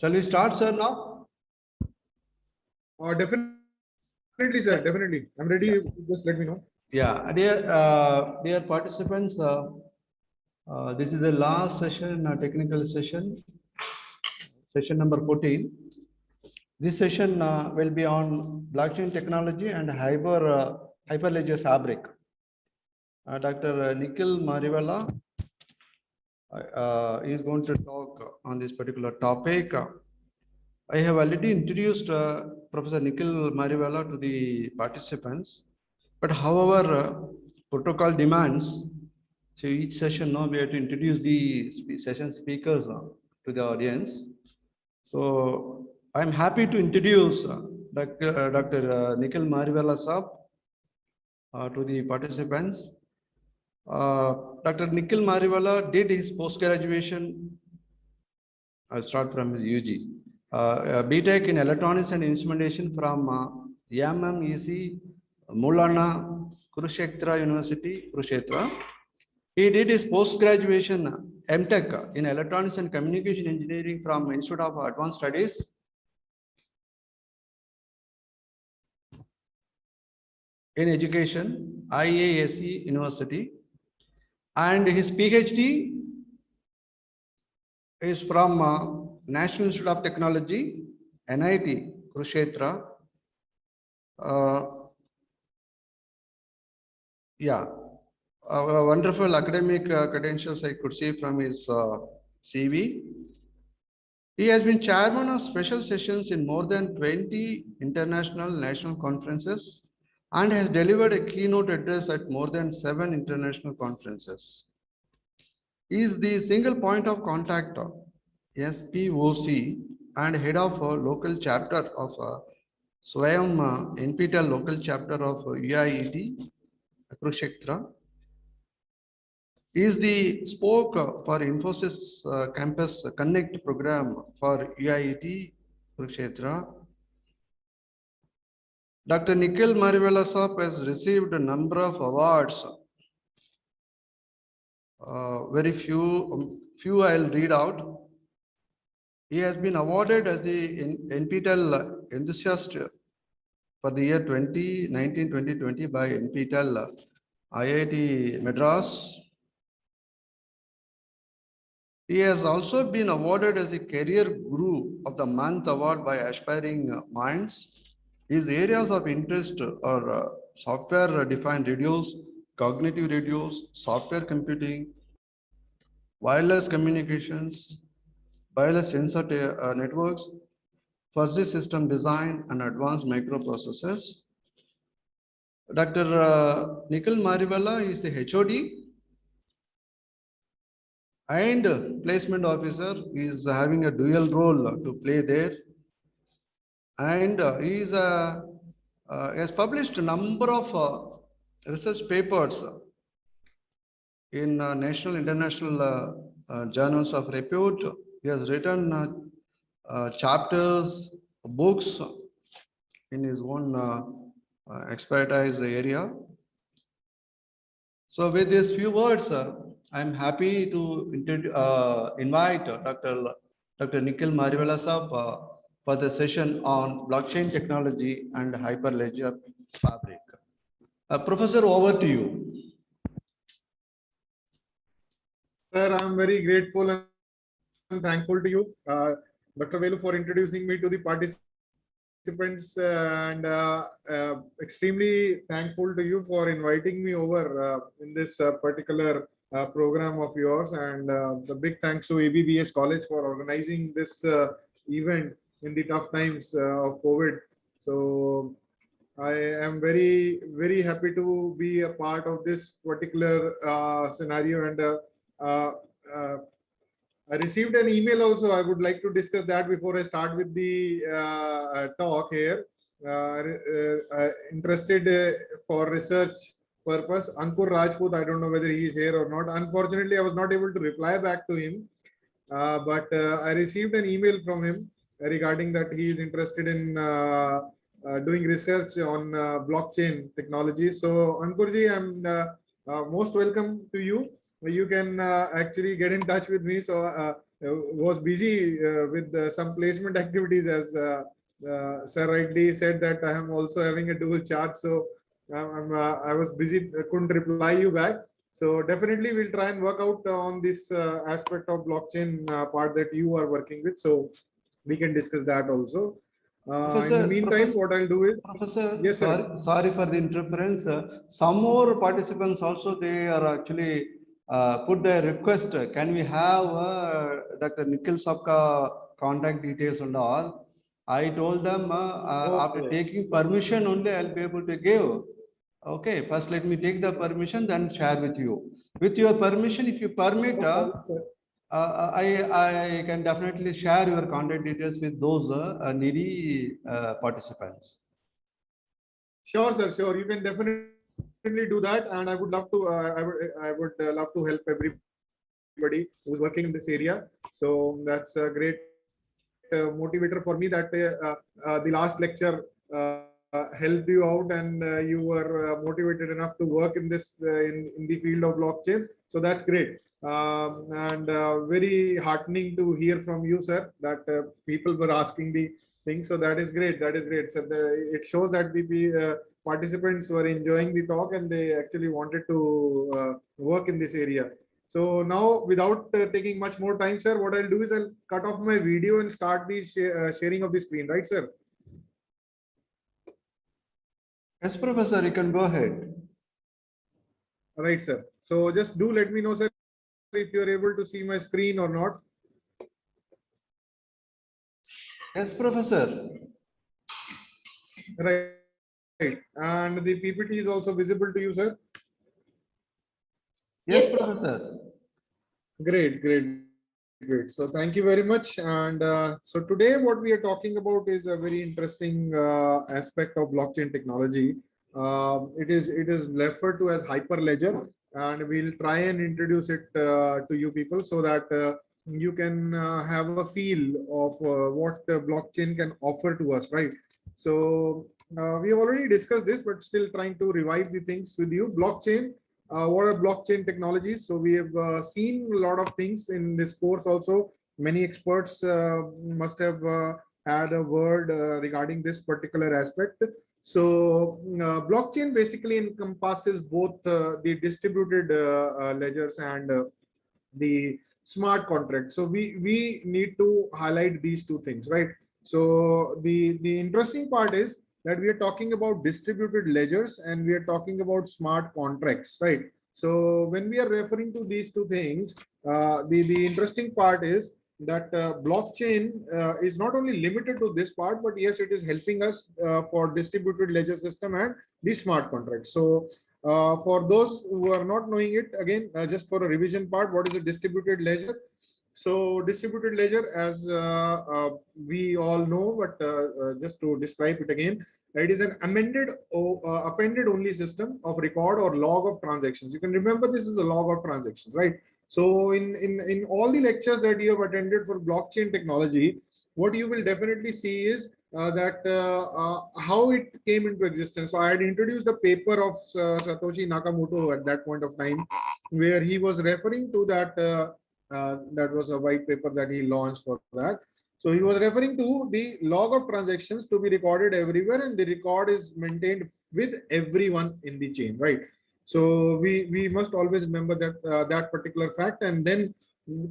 Shall we start, sir, now? Definitely, sir. Definitely. I'm ready. Yeah. Just let me know. Yeah, dear participants, this is the last session, technical session, session number 14. This session will be on blockchain technology and Hyperledger Fabric. Dr. Nikhil Mariwala is going to talk on this particular topic. I have already introduced Professor Nikhil Mariwala to the participants, but however, protocol demands, so each session now we have to introduce the session speakers to the audience. So I'm happy to introduce Dr. Nikhil Mariwala Saab to the participants. Dr. Nikhil Mariwala did his post-graduation. I'll start from his UG. BTech in Electronics and Instrumentation from YMMEC, Maulana Kurukshetra University, Kurukshetra. He did his post-graduation MTech in Electronics and Communication Engineering from Institute of Advanced Studies in Education, IASE University. And his PhD is from National Institute of Technology, NIT, Kurukshetra. Wonderful academic credentials I could see from his CV. He has been chairman of special sessions in more than 20 international national conferences and has delivered a keynote address at more than 7 international conferences. He is the single point of contact of SPOC and head of a local chapter of Swayam NPTEL local chapter of UIET, Kurukshetra. He is the spoke for Infosys Campus Connect program for UIET, Kurukshetra. Dr. Nikhil Mariwala Saab has received a number of awards. Very few I'll read out. He has been awarded as the NPTEL enthusiast for the year 2019-2020 by NPTEL IIT Madras. He has also been awarded as a Career Guru of the Month award by Aspiring Minds. His areas of interest are software-defined radios, cognitive radios, software computing, wireless communications, wireless sensor networks, fuzzy system design, and advanced microprocessors. Dr. Nikhil Mariwala is the HOD and placement officer. He is having a dual role to play there. And he has published a number of research papers in national, international journals of repute. He has written chapters, books in his own expertise area. So with these few words, I'm happy to invite Dr. Nikhil Mariwala Saab for the session on blockchain technology and Hyperledger Fabric. Professor, over to you. Sir, I'm very grateful and thankful to you, Dr. Velu, for introducing me to the participants, and extremely thankful to you for inviting me over in this particular program of yours, and the big thanks to ABBS College for organizing this event in the tough times of COVID. So I am very, very happy to be a part of this particular scenario, and I received an email also. I would like to discuss that before I start with the talk here. Interested for research purpose, Ankur Rajput. I don't know whether he is here or not. Unfortunately, I was not able to reply back to him. But I received an email from him regarding that he is interested in doing research on blockchain technology. So Ankurji, I'm most welcome to you. You can actually get in touch with me. So was busy with some placement activities, as Sir rightly said that I am also having a dual charge. So I was busy, couldn't reply you back. So definitely we'll try and work out on this aspect of blockchain part that you are working with. So we can discuss that also. In the meantime, what I'll do is, Professor, yes, sir. sorry for the interference. Some more participants also, they are actually put their request. Can we have Dr. Nikhil Sapka contact details and all? I told them after taking permission only I'll be able to give. Okay, first let me take the permission, then share with you. With your permission, if you permit, I can definitely share your contact details with those needy participants. Sure, sir. Sure, you can definitely do that, and I would love to. I would love to help everybody who's working in this area. So that's a great motivator for me that the last lecture helped you out, and you were motivated enough to work in this in the field of blockchain. So that's great. And very heartening to hear from you, sir, that people were asking the thing. So that is great. That is great. So it shows that the participants were enjoying the talk and they actually wanted to work in this area. So now, without taking much more time, sir, what I'll do is I'll cut off my video and start the sharing of the screen, right, sir? Yes, Professor, you can go ahead. Right, sir. So just do let me know, sir, if you're able to see my screen or not. Yes, Professor. Right. And the PPT is also visible to you, sir? Yes, Professor. Great, great, great. So thank you very much. And so today what we are talking about is a very interesting aspect of blockchain technology. It is referred to as Hyperledger, and we'll try and introduce it to you people so that you can have a feel of what blockchain can offer to us, right? So we have already discussed this, but still trying to revive the things with you. Blockchain. What are blockchain technologies? So we have seen a lot of things in this course also. Many experts must have had a word regarding this particular aspect. So blockchain basically encompasses both the distributed ledgers and the smart contract. So we need to highlight these two things, right? So the interesting part is that we are talking about distributed ledgers and we are talking about smart contracts, right? So when we are referring to these two things, the interesting part is that blockchain is not only limited to this part, but yes, it is helping us for distributed ledger system and the smart contracts. So for those who are not knowing it, again, just for a revision part, what is a distributed ledger? So distributed ledger, as we all know, but just to describe it again, it is an appended only system of record or log of transactions. You can remember this is a log of transactions, right? So in all the lectures that you have attended for blockchain technology, what you will definitely see is how it came into existence. So I had introduced a paper of Satoshi Nakamoto at that point of time, where he was referring to that. That was a white paper that he launched for that. So he was referring to the log of transactions to be recorded everywhere, and the record is maintained with everyone in the chain, right? So we must always remember that that particular fact. And then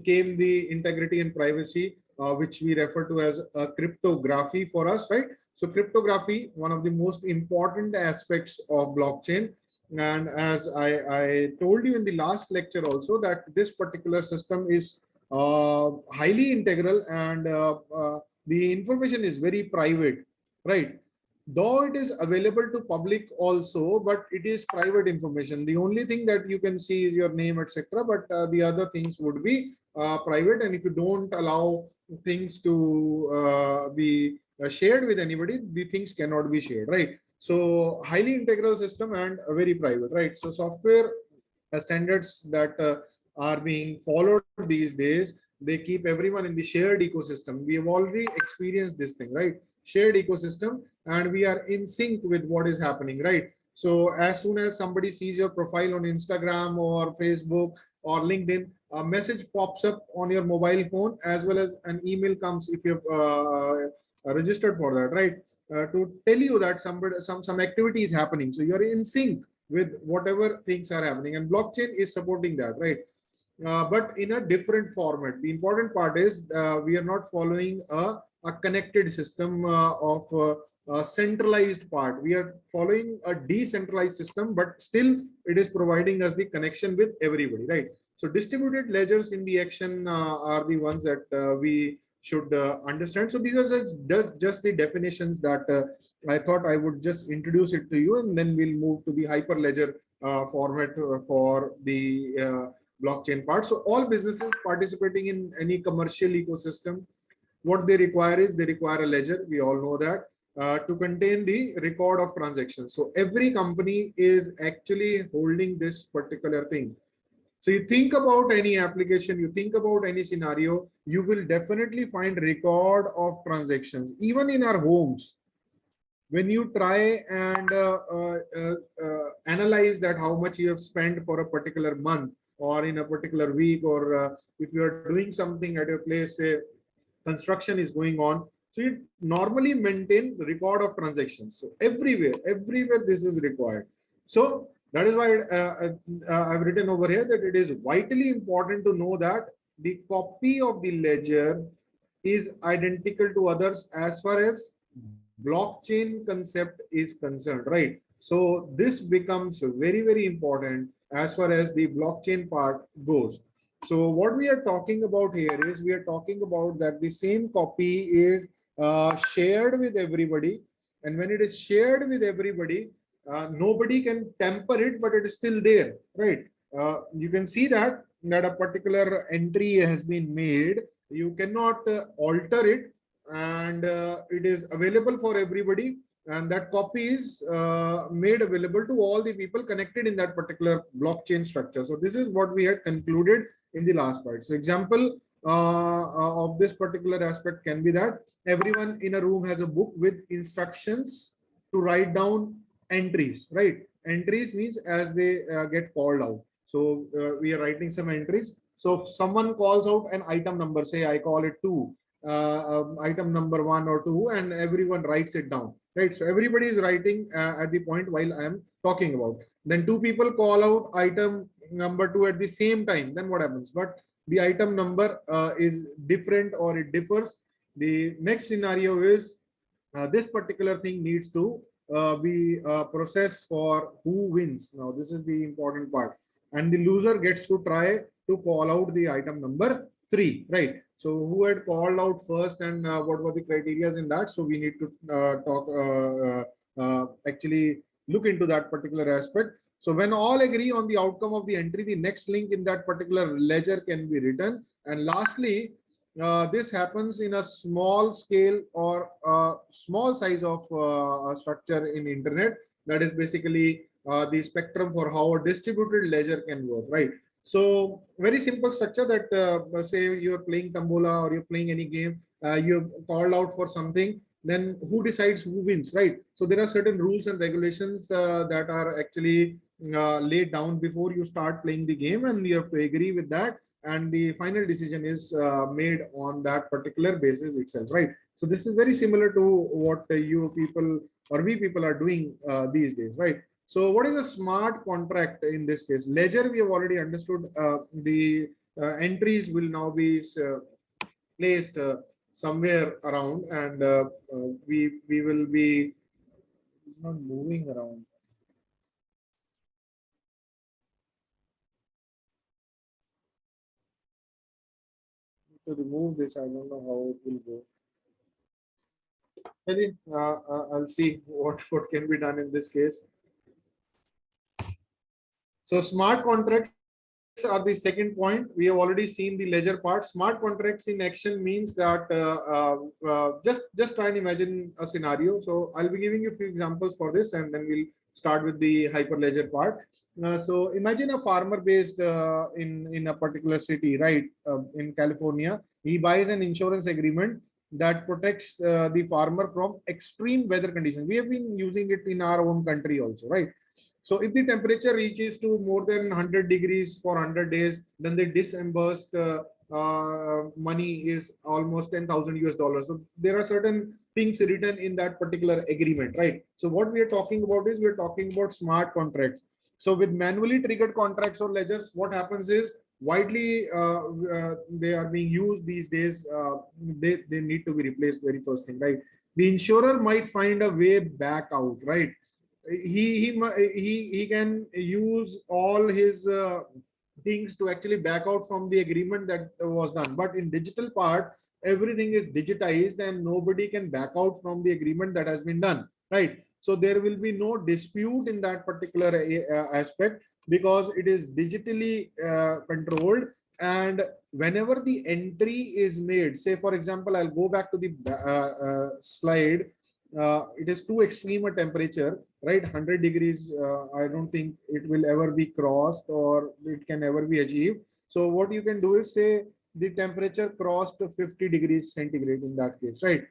came the integrity and privacy, which we refer to as a cryptography for us, right? So cryptography, one of the most important aspects of blockchain. And as I told you in the last lecture also, that this particular system is highly integral, and the information is very private, right? Though it is available to public also, but it is private information. The only thing that you can see is your name, etc. But the other things would be private, and if you don't allow things to be shared with anybody, the things cannot be shared, right? So highly integral system and very private, right? So software standards that are being followed these days, they keep everyone in the shared ecosystem. We have already experienced this thing, right? Shared ecosystem, and we are in sync with what is happening, right? So as soon as somebody sees your profile on Instagram or Facebook, or LinkedIn, a message pops up on your mobile phone, as well as an email comes if you've registered for that, right? To tell you that some activity is happening. So you're in sync with whatever things are happening, and blockchain is supporting that, right? But in a different format. The important part is we are not following a connected system of a centralized part. We are following a decentralized system, but still it is providing us the connection with everybody, right? So distributed ledgers in the action are the ones that we should understand. So these are just the definitions that I thought I would just introduce it to you, and then we'll move to the Hyperledger format for the blockchain part. So all businesses participating in any commercial ecosystem, what they require is they require a ledger. We all know that to contain the record of transactions. So every company is actually holding this particular thing. So you think about any application, you think about any scenario, you will definitely find record of transactions, even in our homes. When you try and analyze that how much you have spent for a particular month or in a particular week, or if you are doing something at your place, say construction is going on, so you normally maintain record of transactions. So everywhere this is required. So that is why I've written over here that it is vitally important to know that the copy of the ledger is identical to others as far as blockchain concept is concerned, right? So this becomes very important as far as the blockchain part goes. So what we are talking about here is we are talking about that the same copy is shared with everybody, and when it is shared with everybody, nobody can tamper it, but it is still there, right? You can see that a particular entry has been made. You cannot alter it, and it is available for everybody, and that copy is made available to all the people connected in that particular blockchain structure. So this is what we had concluded in the last part. So example of this particular aspect can be that everyone in a room has a book with instructions to write down entries, right? Entries means as they get called out. So we are writing some entries. So if someone calls out an item number, say I call it 2, item number 1 or 2, and everyone writes it down, right? So everybody is writing at the point while I am talking about. Then 2 people call out item number 2 at the same time. Then what happens? But the item number is different, or it differs. The next scenario is this particular thing needs to be processed for who wins. Now this is the important part, and the loser gets to try to call out the item number 3, right? So who had called out first, and what were the criteria in that? So we need to actually look into that particular aspect. So when all agree on the outcome of the entry, the next link in that particular ledger can be written. And lastly, this happens in a small scale or small size of structure in internet. That is basically the spectrum for how a distributed ledger can work, right? So very simple structure that say you're playing Tambola or you're playing any game, you've called out for something, then who decides who wins, right? So there are certain rules and regulations that are actually laid down before you start playing the game, and you have to agree with that, and the final decision is made on that particular basis itself, right? So this is very similar to what you people or we people are doing these days, right? So what is a smart contract in this case? Ledger, we have already understood. The entries will now be placed somewhere around, and we will be not moving around. To remove this, I don't know how it will go. Maybe I'll see what can be done in this case. So smart contracts are the second point. We have already seen the ledger part. Smart contracts in action means that just try and imagine a scenario. So I'll be giving you a few examples for this, and then we'll start with the Hyperledger part. So imagine a farmer based in a particular city, right? In California, he buys an insurance agreement that protects the farmer from extreme weather conditions. We have been using it in our own country also, right? So if the temperature reaches to more than 100 degrees for 100 days, then the disbursed money is almost 10,000 US dollars. So there are certain things written in that particular agreement, right? So what we are talking about is we're talking about smart contracts. So with manually triggered contracts or ledgers, what happens is widely they are being used these days. They need to be replaced very first thing, right? The insurer might find a way back out, right? He can use all his things to actually back out from the agreement that was done. But in digital part, everything is digitized and nobody can back out from the agreement that has been done, right? So there will be no dispute in that particular aspect because it is digitally controlled. And whenever the entry is made, say for example, I'll go back to the slide. It is too extreme a temperature, right? 100 degrees, I don't think it will ever be crossed or it can ever be achieved. So what you can do is say the temperature crossed to 50 degrees centigrade in that case, right?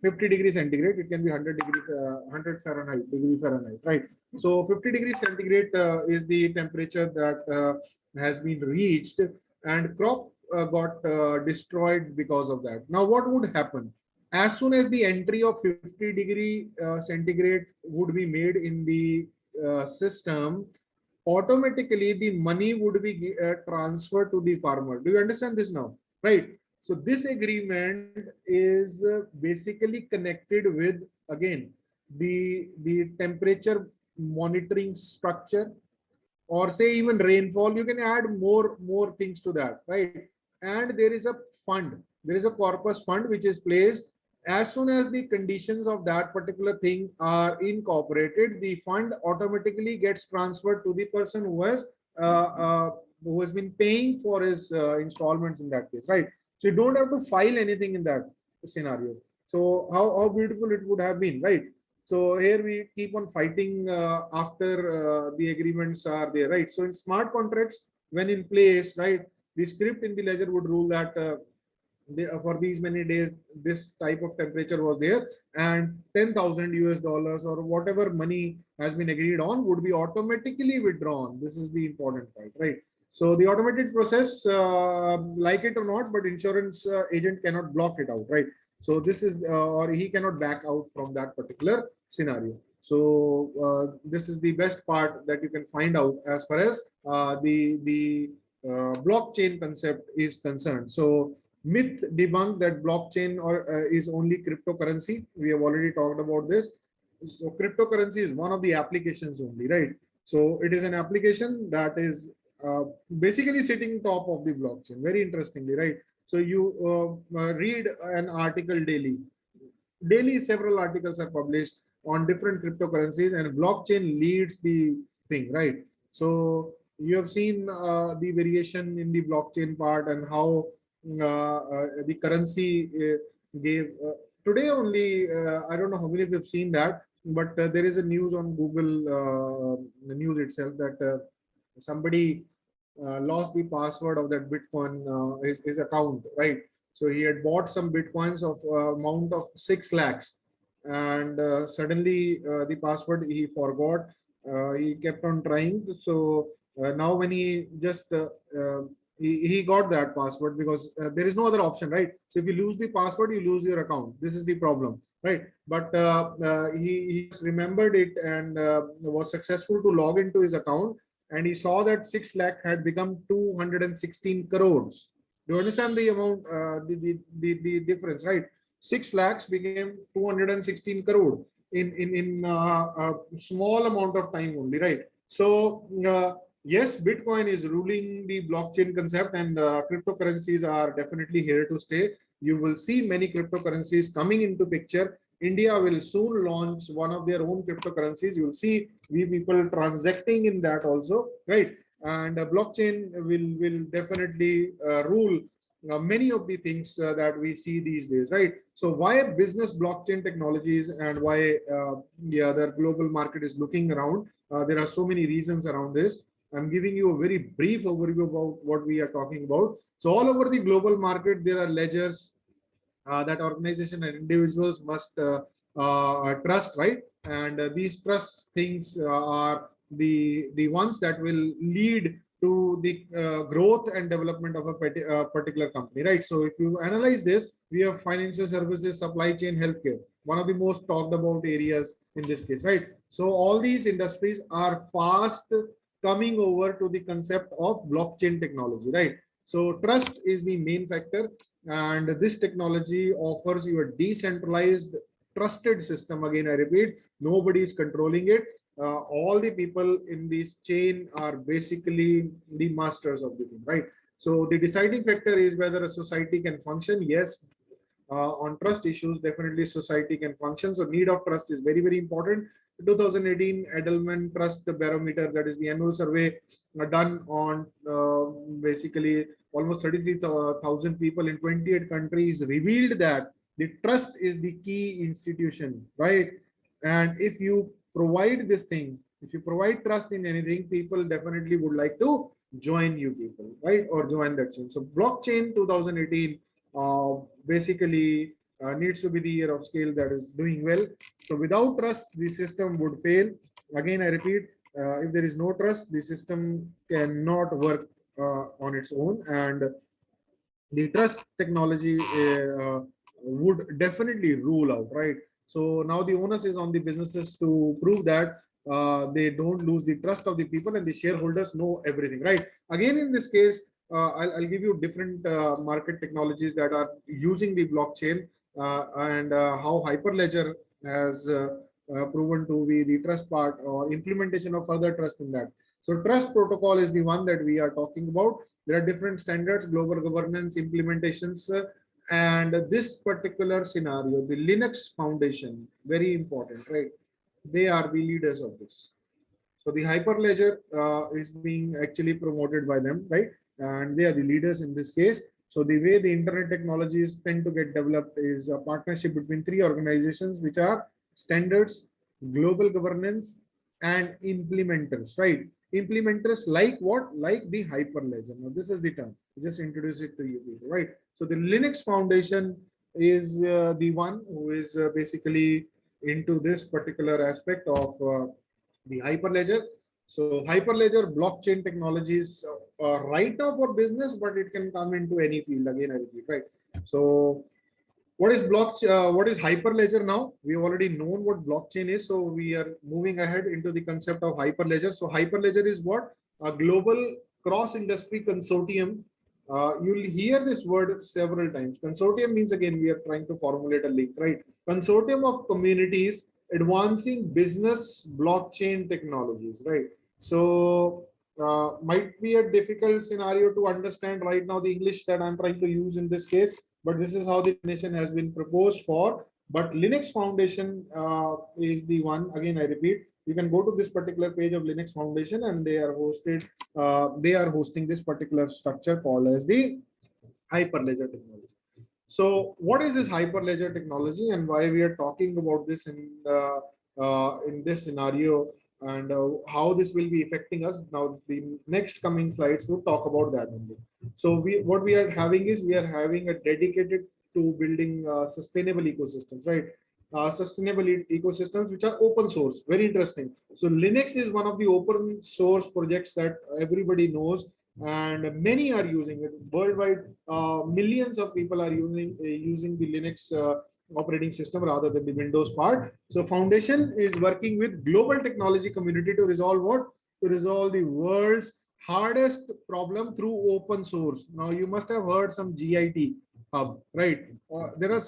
50 degrees centigrade, it can be 100 degrees, 100 Fahrenheit, right? So 50 degrees centigrade is the temperature that has been reached, and crop got destroyed because of that. Now, what would happen? As soon as the entry of 50 degree centigrade would be made in the system, automatically the money would be transferred to the farmer. Do you understand this now? Right. So this agreement is basically connected with, again, the temperature monitoring structure, or say even rainfall. You can add more things to that, right? And there is a fund, there is a corpus fund which is placed. As soon as the conditions of that particular thing are incorporated, the fund automatically gets transferred to the person who has been paying for his installments in that case, right? So you don't have to file anything in that scenario. So how beautiful it would have been, right? So here we keep on fighting after the agreements are there, right? So in smart contracts, when in place, right, the script in the ledger would rule that for these many days, this type of temperature was there, and 10,000 US dollars or whatever money has been agreed on would be automatically withdrawn. This is the important part, right? So the automated process, like it or not, but insurance agent cannot block it out, right? So this is, or he cannot back out from that particular scenario. So this is the best part that you can find out as far as the blockchain concept is concerned. So myth debunked that blockchain is only cryptocurrency. We have already talked about this. So cryptocurrency is one of the applications only, right? So it is an application that is basically sitting top of the blockchain. Very interestingly, right? So you read an article daily. Daily, several articles are published on different cryptocurrencies, and blockchain leads the thing, right? So you have seen the variation in the blockchain part and how the currency gave today only. I don't know how many of you have seen that, but there is a news on Google news itself that somebody lost the password of that Bitcoin, his account, right? So he had bought some Bitcoins of amount of 6 lakhs, and suddenly the password he forgot. He kept on trying. So now when he just he got that password, because there is no other option, right? So if you lose the password, you lose your account. This is the problem, right? But he remembered it and was successful to log into his account, and he saw that 6 lakh had become 216 crores. Do you understand the amount, the difference, right? 6 lakhs became 216 crore in a small amount of time only, right? So yes, Bitcoin is ruling the blockchain concept, and cryptocurrencies are definitely here to stay. You will see many cryptocurrencies coming into picture. India will soon launch one of their own cryptocurrencies. You will see we people transacting in that also, right? And blockchain will definitely rule many of the things that we see these days, right? So why business blockchain technologies, and why the other global market is looking around? There are so many reasons around this. I'm giving you a very brief overview about what we are talking about. So all over the global market, there are ledgers that organization and individuals must trust, right? And these trust things are the ones that will lead to the growth and development of a particular company, right? So if you analyze this, we have financial services, supply chain, healthcare, one of the most talked about areas in this case, right? So all these industries are fast coming over to the concept of blockchain technology, right? So trust is the main factor, and this technology offers you a decentralized, trusted system. Again, I repeat, nobody is controlling it. All the people in this chain are basically the masters of the thing, right? So the deciding factor is whether a society can function. Yes, on trust issues, definitely society can function. So need of trust is very, very important. 2018 Edelman Trust Barometer, that is the annual survey done on basically almost 33,000 people in 28 countries, revealed that the trust is the key institution, right? And if you provide this thing, if you provide trust in anything, people definitely would like to join you people, right? Or join that chain. So blockchain 2018 basically needs to be the year of scale that is doing well. So without trust, the system would fail. Again, I repeat, if there is no trust, the system cannot work on its own, and the trust technology would definitely rule out, right? So now the onus is on the businesses to prove that they don't lose the trust of the people, and the shareholders know everything, right? Again, in this case, I'll give you different market technologies that are using the blockchain, and how Hyperledger has proven to be the trust part or implementation of further trust in that. So trust protocol is the one that we are talking about. There are different standards, global governance, implementations, and this particular scenario, the Linux Foundation, very important, right? They are the leaders of this. So the Hyperledger is being actually promoted by them, right? And they are the leaders in this case. So the way the internet technologies tend to get developed is a partnership between three organizations, which are standards, global governance, and implementers, right? Implementers like what? Like the Hyperledger. Now this is the term. Just introduce it to you people, right? So the Linux Foundation is the one who is basically into this particular aspect of the Hyperledger. So Hyperledger blockchain technologies right now for business, but it can come into any field. Again, I repeat, right? So what is what is Hyperledger now? We've already known what blockchain is, so we are moving ahead into the concept of Hyperledger. So Hyperledger is what? A global cross-industry consortium. You'll hear this word several times. Consortium means, again, we are trying to formulate a link, right? Consortium of communities advancing business blockchain technologies, right? So might be a difficult scenario to understand right now, the English that I'm trying to use in this case, but this is how the definition has been proposed for. But Linux Foundation is the one. Again, I repeat, you can go to this particular page of Linux Foundation, and they are hosted. They are hosting this particular structure called as the Hyperledger technology. So what is this Hyperledger technology, and why we are talking about this in this scenario, and how this will be affecting us? Now the next coming slides will talk about that only. So what we are having is, we are having a dedicated to building sustainable ecosystems, right? Sustainable ecosystems which are open source. Very interesting. So Linux is one of the open source projects that everybody knows, and many are using it worldwide. Millions of people are using the Linux operating system rather than the Windows part. So Foundation is working with global technology community to resolve what? To resolve the world's hardest problem through open source. Now you must have heard some GIT hub, right? There are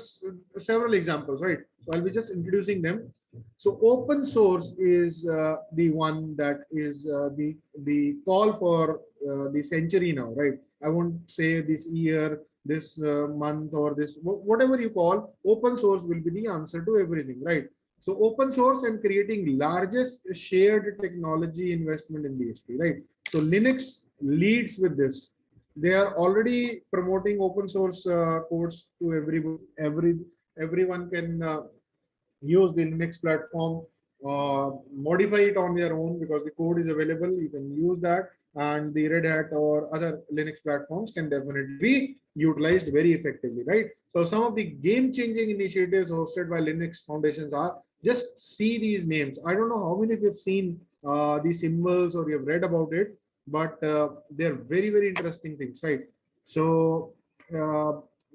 several examples, right? So I'll be just introducing them. So open source is the one that is the call for the century now, right? I won't say this year, this month, or this, whatever you call, open source will be the answer to everything, right? So open source and creating largest shared technology investment in the history, right? So Linux leads with this. They are already promoting open source codes to everyone can use the Linux platform, modify it on their own because the code is available. You can use that, and the Red Hat or other Linux platforms can definitely be utilized very effectively, right? So some of the game-changing initiatives hosted by Linux foundations are, just see these names. I don't know how many of you have seen these symbols or you have read about it, but they're very, very interesting things, right? So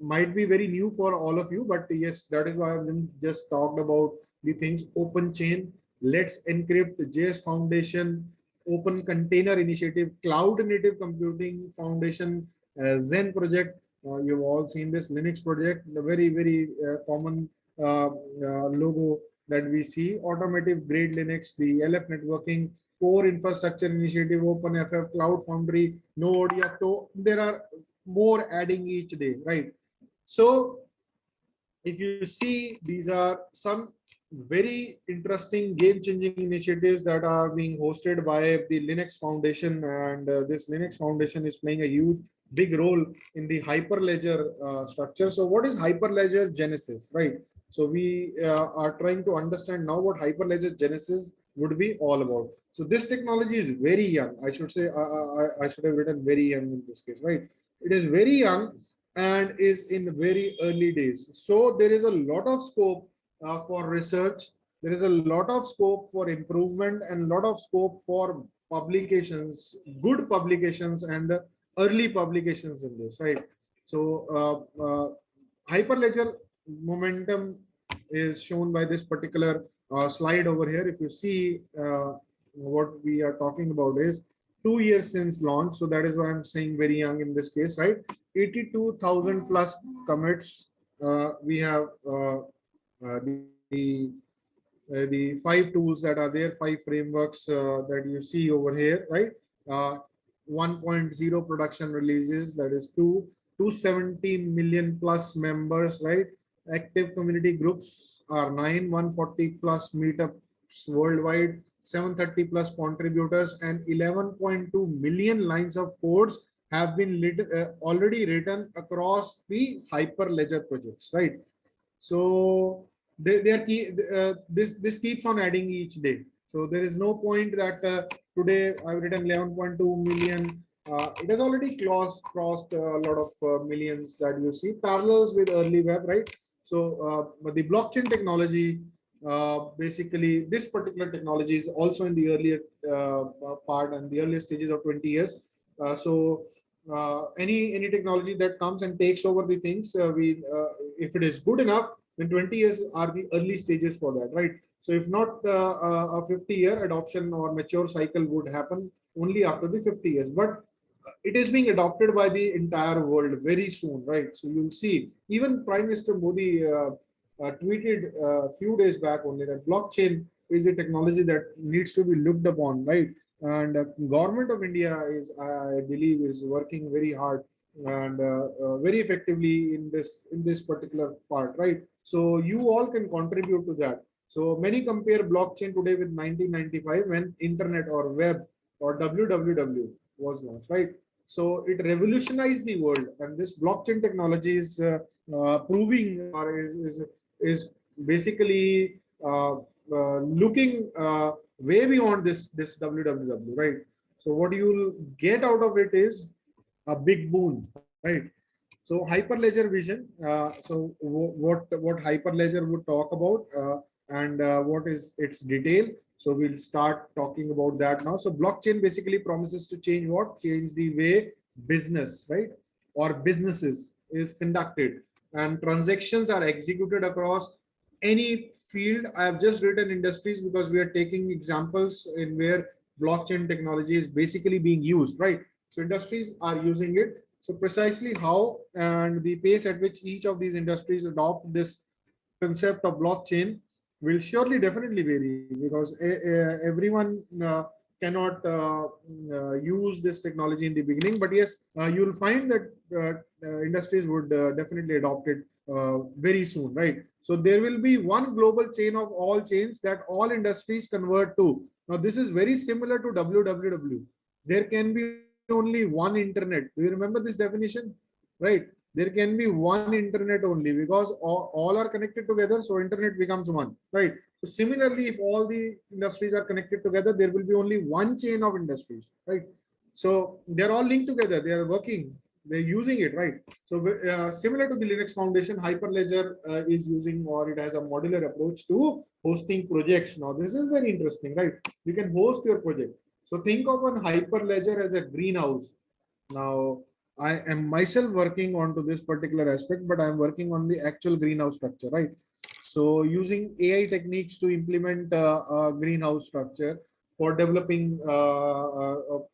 might be very new for all of you, but yes, that is why I've been just talked about the things. Open Chain, Let's Encrypt, JS Foundation, Open Container Initiative, Cloud Native Computing Foundation, Zen project. You've all seen this Linux project, the very, very common logo that we see. Automotive Grade Linux, the LF Networking, Core Infrastructure Initiative, OpenFF, Cloud Foundry, Node, Yocto. There are more adding each day, right? So if you see, these are some very interesting game-changing initiatives that are being hosted by the Linux Foundation, and this Linux Foundation is playing a huge, big role in the Hyperledger structure. So what is Hyperledger Genesis, right? So we are trying to understand now what Hyperledger Genesis would be all about. So this technology is very young. I should say, I should have written very young in this case, right? It is very young and is in very early days. So there is a lot of scope for research. There is a lot of scope for improvement and a lot of scope for publications, good publications and early publications in this, right? So Hyperledger momentum is shown by this particular slide over here. If you see what we are talking about is 2 years since launch. So that is why I'm saying very young in this case, right? 82,000 plus commits. We have the 5 tools that are there, 5 frameworks that you see over here, right? 1.0 production releases, that is 217 million plus members, right? Active community groups are 9, 140 plus meetups worldwide, 730 plus contributors, and 11.2 million lines of codes have been already written across the Hyperledger projects, right? So they are this keeps on adding each day. So there is no point that today I've written 11.2 million. It has already crossed a lot of millions that you see, parallels with early web, right? So but the blockchain technology, basically this particular technology is also in the earlier part and the earlier stages of 20 years. So any technology that comes and takes over the things, if it is good enough, then 20 years are the early stages for that, right? So if not a 50-year adoption or mature cycle would happen only after the 50 years, but it is being adopted by the entire world very soon, right? So you'll see even Prime Minister Modi tweeted a few days back only that blockchain is a technology that needs to be looked upon, right? And government of India is, I believe, is working very hard and very effectively in this particular part, right? So you all can contribute to that. So many compare blockchain today with 1995 when internet or web or www was launched, right? So it revolutionized the world, and this blockchain technology is proving or is basically looking way beyond this www, right? So what you'll get out of it is a big boon, right? So Hyperledger vision. So what Hyperledger would talk about and what is its detail. So we'll start talking about that now. So blockchain basically promises to change what? Change the way business, right? Or businesses is conducted and transactions are executed across any field. I have just written industries because we are taking examples in where blockchain technology is basically being used, right? So industries are using it. So precisely how and the pace at which each of these industries adopt this concept of blockchain will surely definitely vary because everyone cannot use this technology in the beginning. But yes, you'll find that industries would definitely adopt it very soon, right? So there will be one global chain of all chains that all industries convert to. Now, this is very similar to www. There can be only one internet. Do you remember this definition? Right? There can be one internet only because all are connected together. So internet becomes one, right? So similarly, if all the industries are connected together, there will be only one chain of industries, right? So they're all linked together. They are working they're using it, right? So similar to the Linux Foundation, Hyperledger is using, or it has a modular approach to hosting projects. Now, this is very interesting, right? You can host your project. So think of an Hyperledger as a greenhouse. Now, I am myself working on to this particular aspect, but I'm working on the actual greenhouse structure, right? So using AI techniques to implement a greenhouse structure for developing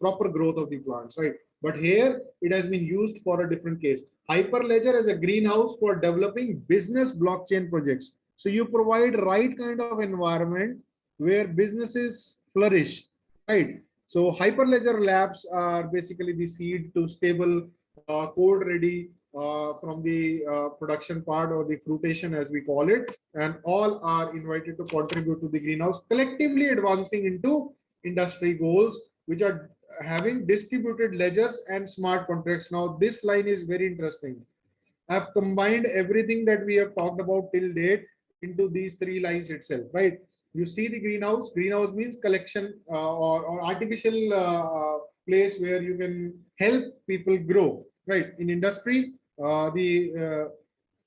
proper growth of the plants, right? But here it has been used for a different case. Hyperledger as a greenhouse for developing business blockchain projects. So you provide right kind of environment where businesses flourish, right? So Hyperledger Labs are basically the seed to stable code ready from the production part, or the fruitation as we call it, and all are invited to contribute to the greenhouse, collectively advancing into industry goals, which are having distributed ledgers and smart contracts. Now, this line is very interesting. I've combined everything that we have talked about till date into these three lines itself, right? You see the greenhouse. Greenhouse means collection or artificial place where you can help people grow, right? In industry, the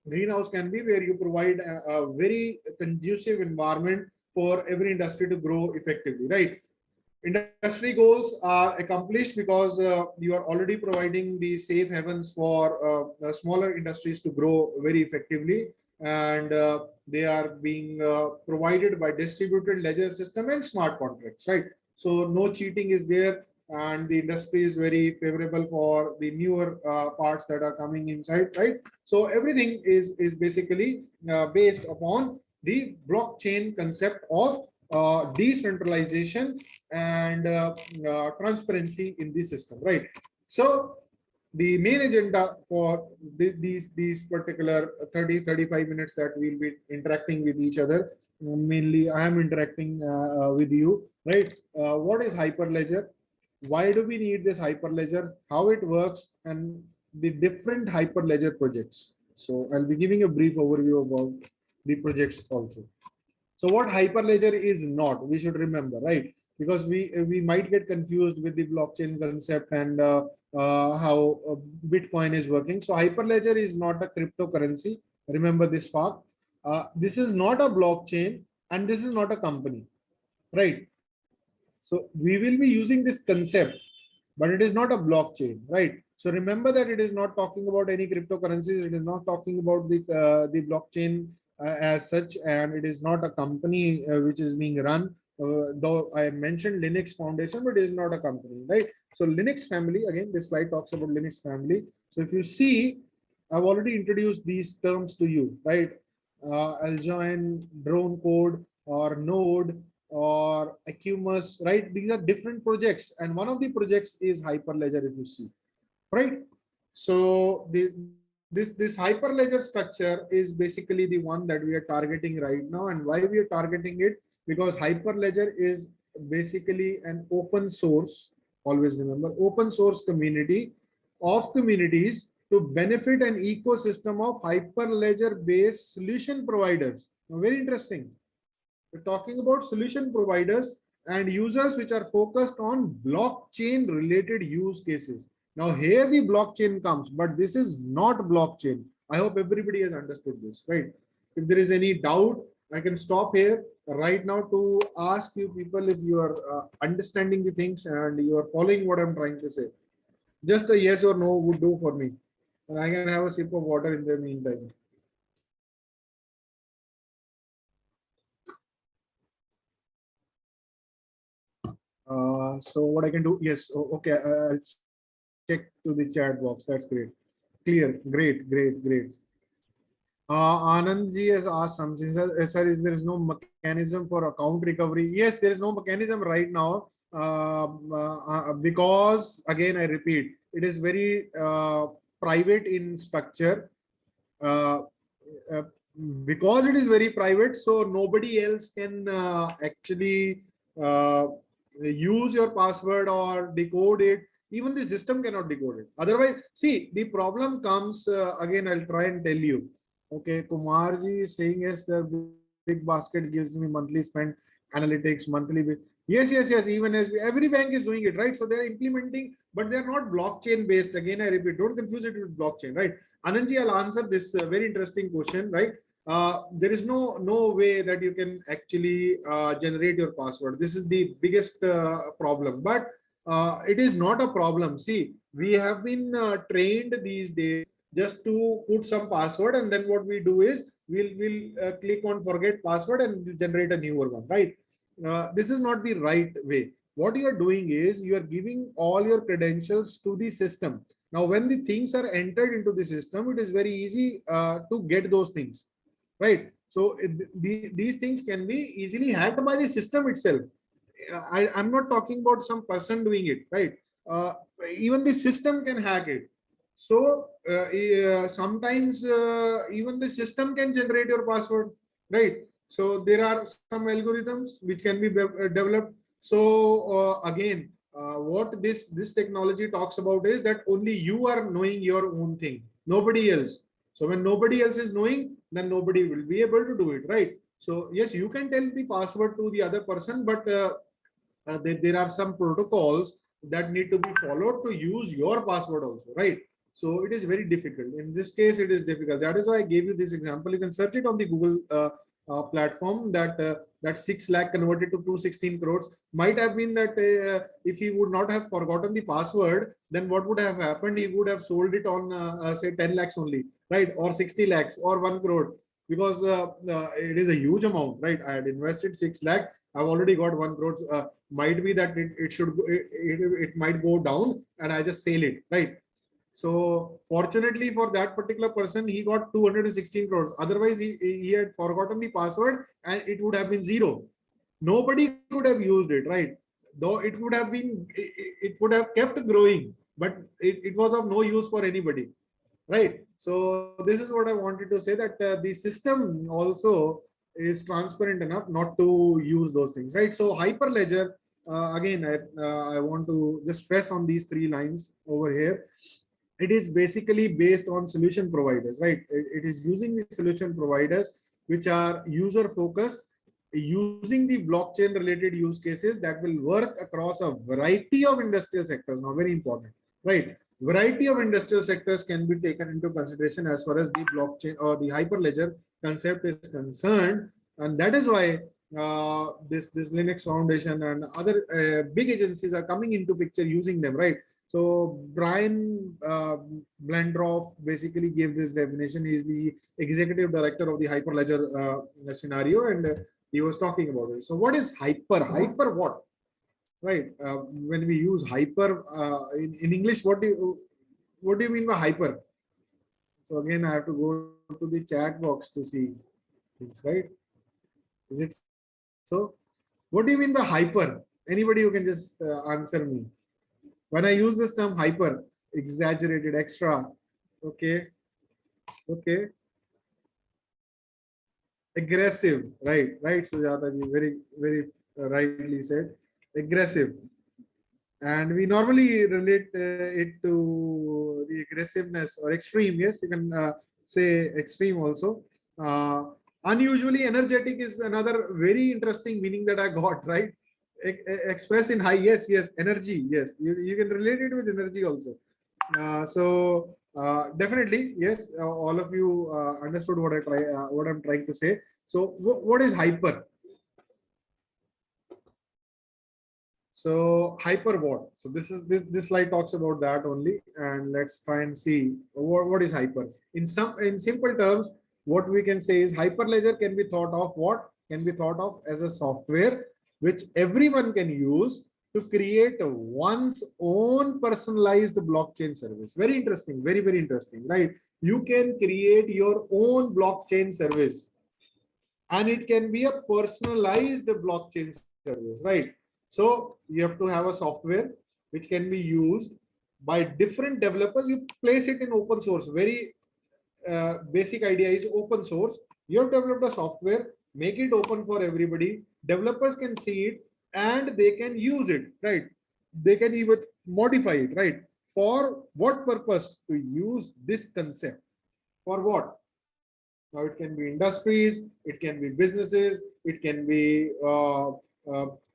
greenhouse can be where you provide a very conducive environment for every industry to grow effectively, right? Industry goals are accomplished because you are already providing the safe havens for smaller industries to grow very effectively, and they are being provided by distributed ledger system and smart contracts, right? So no cheating is there, and the industry is very favorable for the newer parts that are coming inside, right? So everything is basically based upon the blockchain concept of decentralization and transparency in the system, right? So the main agenda for these particular 30-35 minutes that we'll be interacting with each other, mainly I am interacting with you, right? What is Hyperledger? Why do we need this Hyperledger? How it works, and the different Hyperledger projects. So I'll be giving a brief overview about the projects also. So what Hyperledger is not, we should remember, right? Because we might get confused with the blockchain concept and how Bitcoin is working. So Hyperledger is not a cryptocurrency. Remember this fact. This is not a blockchain, and this is not a company, right? So we will be using this concept, but it is not a blockchain, right? So remember that it is not talking about any cryptocurrencies. It is not talking about the blockchain as such, and it is not a company which is being run. Though I mentioned Linux Foundation, but it is not a company, right? So Linux family, again, this slide talks about Linux family. So if you see, I've already introduced these terms to you, right? Aljoin, drone code, or Node, or Acumus, right? These are different projects, and one of the projects is Hyperledger, if you see, right? So this Hyperledger structure is basically the one that we are targeting right now. And why we are targeting it? Because Hyperledger is basically an open source, always remember, open source community of communities to benefit an ecosystem of Hyperledger based solution providers. Now, very interesting. We're talking about solution providers and users which are focused on blockchain related use cases. Now here the blockchain comes, but this is not blockchain. I hope everybody has understood this, right? If there is any doubt, I can stop here right now to ask you people if you are understanding the things and you are following what I'm trying to say. Just a yes or no would do for me. And I can have a sip of water in the meantime. So what I can do, yes, okay, I'll check to the chat box. That's great. Clear, great. Anandji has asked something. Sir, there is no mechanism for account recovery? Yes, there is no mechanism right now because, again, I repeat, it is very private in structure. Because it is very private, so nobody else can actually use your password or decode it. Even the system cannot decode it. Otherwise, see, the problem comes, again, I'll try and tell you. Okay, Kumarji is saying, yes, the big basket gives me monthly spend analytics, monthly. Yes. Even as every bank is doing it, right? So they're implementing, but they're not blockchain based. Again, I repeat, don't confuse it with blockchain, right? Anandji, I'll answer this very interesting question, right? There is no way that you can actually generate your password. This is the biggest problem, but it is not a problem. See, we have been trained these days just to put some password, and then what we do is we'll click on forget password and generate a newer one, right? This is not the right way. What you are doing is you are giving all your credentials to the system. Now, when the things are entered into the system, it is very easy to get those things, right? So these things can be easily hacked by the system itself. I'm not talking about some person doing it, right? Uh, Even the system can hack it. So sometimes even the system can generate your password, right? So there are some algorithms which can be developed. So again, what this technology talks about is that only you are knowing your own thing, nobody else. So when nobody else is knowing, then nobody will be able to do it, right? So yes, you can tell the password to the other person, but there are some protocols that need to be followed to use your password also, right? So it is very difficult. In this case, it is difficult. That is why I gave you this example. You can search it on the Google platform that 6 lakh converted to 216 crores might have been that if he would not have forgotten the password, then what would have happened? He would have sold it on say 10 lakhs only, right? Or 60 lakhs or 1 crore, because it is a huge amount, right? I had invested 6 lakh. I've already got 1 crore. Might be that it should go, it might go down and I just sell it, right? So fortunately for that particular person, he got 216 crores. Otherwise, he had forgotten the password and it would have been zero. Nobody could have used it, right? Though it would have been, it would have kept growing, but it was of no use for anybody, right? So this is what I wanted to say, that the system also is transparent enough not to use those things, right? So Hyperledger, again, I want to just stress on these 3 lines over here. It is basically based on solution providers, right? It is using the solution providers which are user focused, using the blockchain related use cases that will work across a variety of industrial sectors. Now, very important, right? Variety of industrial sectors can be taken into consideration as far as the blockchain or the Hyperledger concept is concerned, and that is why this Linux Foundation and other big agencies are coming into picture using them, right? So Brian Blandroff basically gave this definition. He's the executive director of the Hyperledger scenario, and he was talking about it. So what is hyper? Hyper what? Right? When we use hyper in English, what do you mean by hyper? So again, I have to go to the chat box to see things, right? Is it so? What do you mean by hyper? Anybody who can just answer me. When I use this term hyper, exaggerated, extra, okay, okay, aggressive, right, Sujata ji, very rightly said, aggressive. And we normally relate it to the aggressiveness or extreme. Yes, you can say extreme also. Unusually energetic is another very interesting meaning that I got, right? Express in high, yes, energy, yes. You can relate it with energy also. So definitely, yes, all of you understood what what I'm trying to say. So what is hyper? So hyper what? So this slide talks about that only, and let's try and see what is hyper. In simple terms, what we can say is Hyperledger can be thought of as a software which everyone can use to create one's own personalized blockchain service. Very interesting, very interesting, right? You can create your own blockchain service, and it can be a personalized blockchain service, right? So you have to have a software which can be used by different developers. You place it in open source. Very basic idea is open source. You have developed a software, make it open for everybody. Developers can see it and they can use it, right? They can even modify it, right? For what purpose? To use this concept. For what? Now it can be industries, it can be businesses, it can be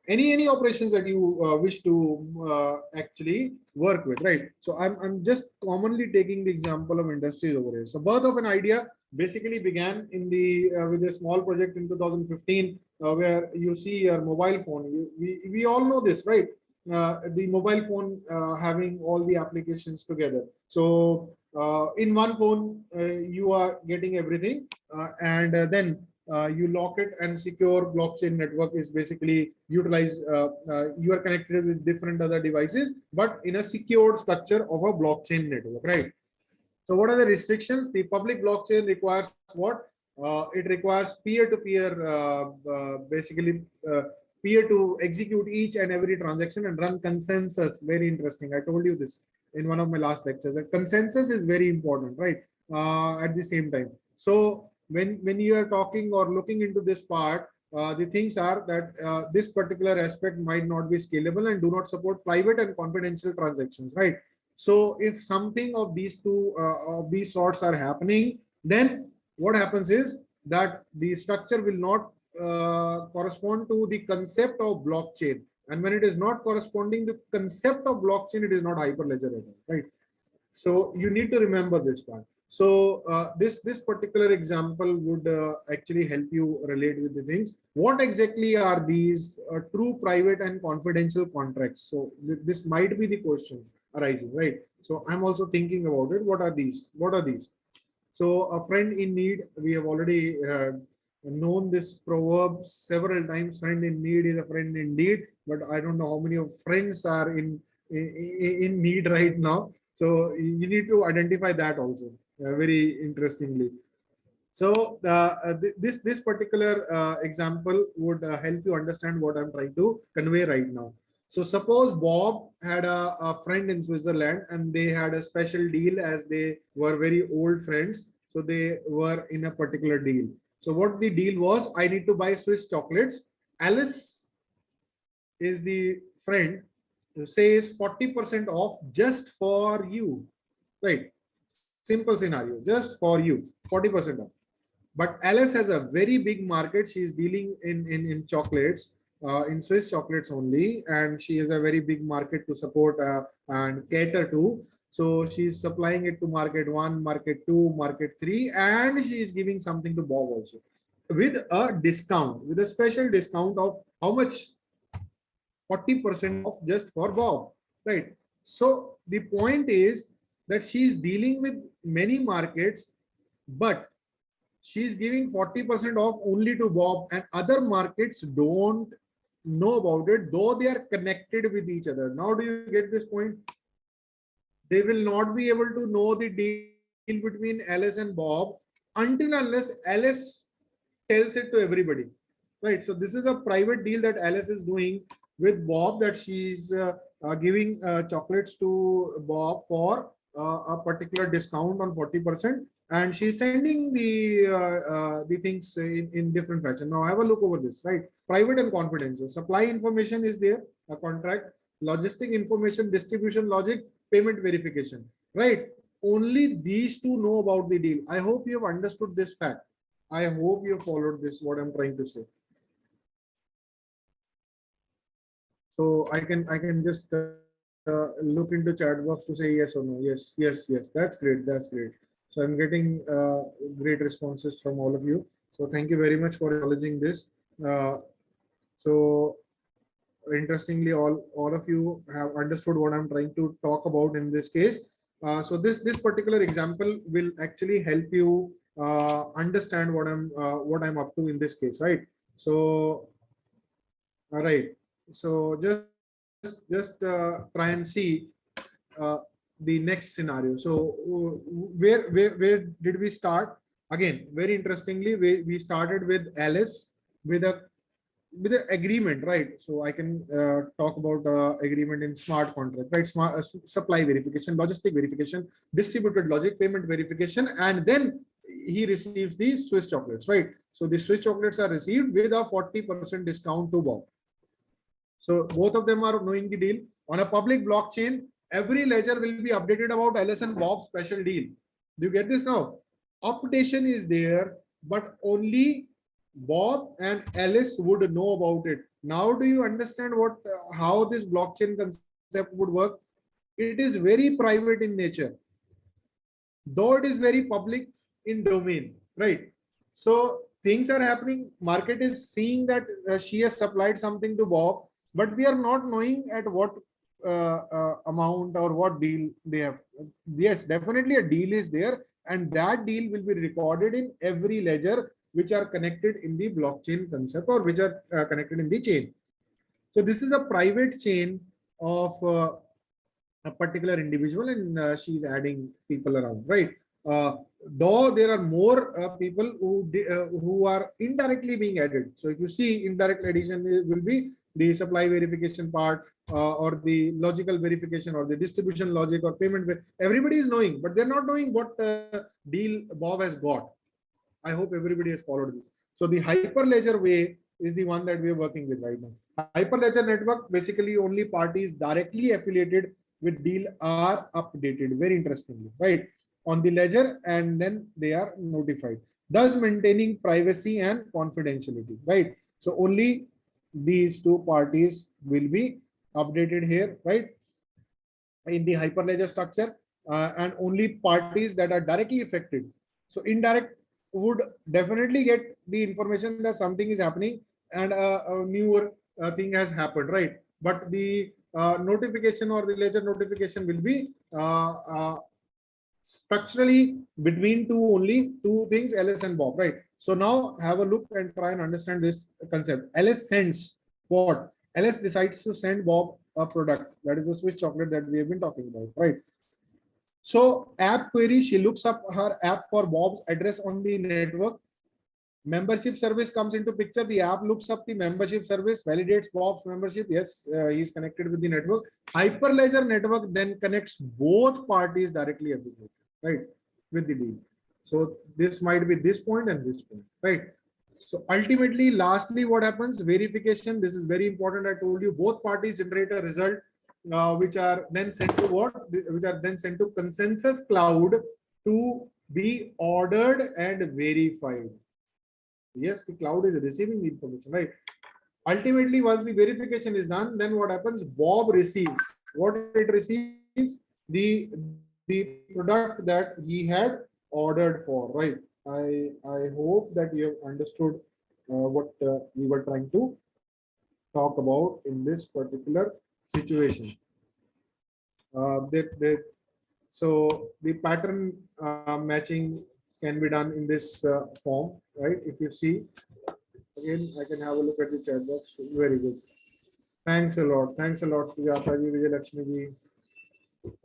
any operations that you wish to actually work with, right? So I'm just commonly taking the example of industries over here. So birth of an idea basically began in the with a small project in 2015, where you see your mobile phone. We all know this, right? The mobile phone having all the applications together. So in one phone, you are getting everything, and then you lock it, and secure blockchain network is basically utilized. You are connected with different other devices, but in a secured structure of a blockchain network, right? So what are the restrictions? The public blockchain requires what? It requires peer-to-peer, basically peer to execute each and every transaction and run consensus. Very interesting. I told you this in one of my last lectures. That consensus is very important, right? At the same time. So when you are talking or looking into this part, the things are that this particular aspect might not be scalable and do not support private and confidential transactions, right? So if something of these two of these sorts are happening, then what happens is that the structure will not correspond to the concept of blockchain. And when it is not corresponding to concept of blockchain, it is not Hyperledger at all, right? So you need to remember this part. So this particular example would actually help you relate with the things. What exactly are these true private and confidential contracts? So this might be the question arising, right? So I'm also thinking about it. What are these? What are these? So a friend in need, we have already known this proverb several times. Friend in need is a friend indeed, but I don't know how many of friends are in need right now. So you need to identify that also very interestingly. So this particular example would help you understand what I'm trying to convey right now. So suppose Bob had a friend in Switzerland and they had a special deal as they were very old friends. So they were in a particular deal. So what the deal was, I need to buy Swiss chocolates. Alice is the friend who says 40% off just for you, right? Simple scenario, just for you, 40% off. But Alice has a very big market. She's dealing in chocolates, in Swiss chocolates only, and she has a very big market to support and cater to. So she's supplying it to market 1, market 2, market 3, and she is giving something to Bob also with a discount, with a special discount of how much? 40% off just for Bob, right? So the point is that she's dealing with many markets, but she's giving 40% off only to Bob, and other markets don't know about it, though they are connected with each other. Now, do you get this point? They will not be able to know the deal between Alice and Bob until unless Alice tells it to everybody, right? So this is a private deal that Alice is doing with Bob, that she's giving chocolates to Bob for a particular discount on 40%, and she's sending the things in different fashion. Now have a look over this, right? Private and confidential. Supply information is there, a contract, logistic information, distribution logic, payment verification, right? Only these two know about the deal. I hope you have understood this fact. I hope you followed this, what I'm trying to say. So I can just look into chat box to say yes or no. Yes, yes, yes. That's great. That's great. So I'm getting great responses from all of you. So thank you very much for acknowledging this. So interestingly, all of you have understood what I'm trying to talk about in this case. So this particular example will actually help you understand what I'm up to in this case, right? So all right. So just try and see the next scenario. So where did we start? Again, very interestingly, we started with Alice with a agreement, right? So I can talk about agreement in smart contract, right? Smart supply verification, logistic verification, distributed logic, payment verification, and then he receives the Swiss chocolates, right? So the Swiss chocolates are received with a 40% discount to Bob. So both of them are knowing the deal. On a public blockchain, every ledger will be updated about Alice and Bob's special deal. Do you get this now? Updation is there, but only Bob and Alice would know about it. Now do you understand what how this blockchain concept would work? It is very private in nature, though it is very public in domain, right? So things are happening. Market is seeing that she has supplied something to Bob, but we are not knowing at what amount or what deal they have. Yes, definitely a deal is there, and that deal will be recorded in every ledger which are connected in the blockchain concept or which are connected in the chain. So this is a private chain of a particular individual, and she's adding people around, right? Though there are more people who are indirectly being added. So if you see, indirect addition will be the supply verification part, or the logical verification, or the distribution logic, or payment. Everybody is knowing, but they're not knowing what deal Bob has got. I hope everybody has followed this. So the Hyperledger way is the one that we are working with right now. Hyperledger network, basically only parties directly affiliated with deal are updated, very interestingly, right, on the ledger, and then they are notified, thus maintaining privacy and confidentiality, right? So only these two parties will be updated here, right, in the Hyperledger structure, and only parties that are directly affected. So indirect would definitely get the information that something is happening and a newer thing has happened, right? But the notification or the ledger notification will be structurally between only two things, LS and Bob, right? So now have a look and try and understand this concept. LS sends what? LS decides to send Bob a product, that is the Swiss chocolate that we have been talking about, right? So app query, she looks up her app for Bob's address on the network. Membership service comes into picture. The app looks up the membership service, validates Bob's membership. Yes, he is connected with the network. Hyperledger network then connects both parties directly affiliated, right, with the deal. So this might be this point and this point, right? So ultimately, lastly, what happens? Verification. This is very important. I told you both parties generate a result, which are then sent to what? Which are then sent to consensus cloud to be ordered and verified. Yes, the cloud is receiving the information, right? Ultimately, once the verification is done, then what happens? Bob receives what it receives, the product that he had ordered for, right? I hope that you have understood what we were trying to talk about in this particular situation. So the pattern matching can be done in this form, right? If you see, again, I can have a look at the chat box. Very good. Thanks a lot. Thanks a lot, Sujata ji, Vijay Lakshmi ji.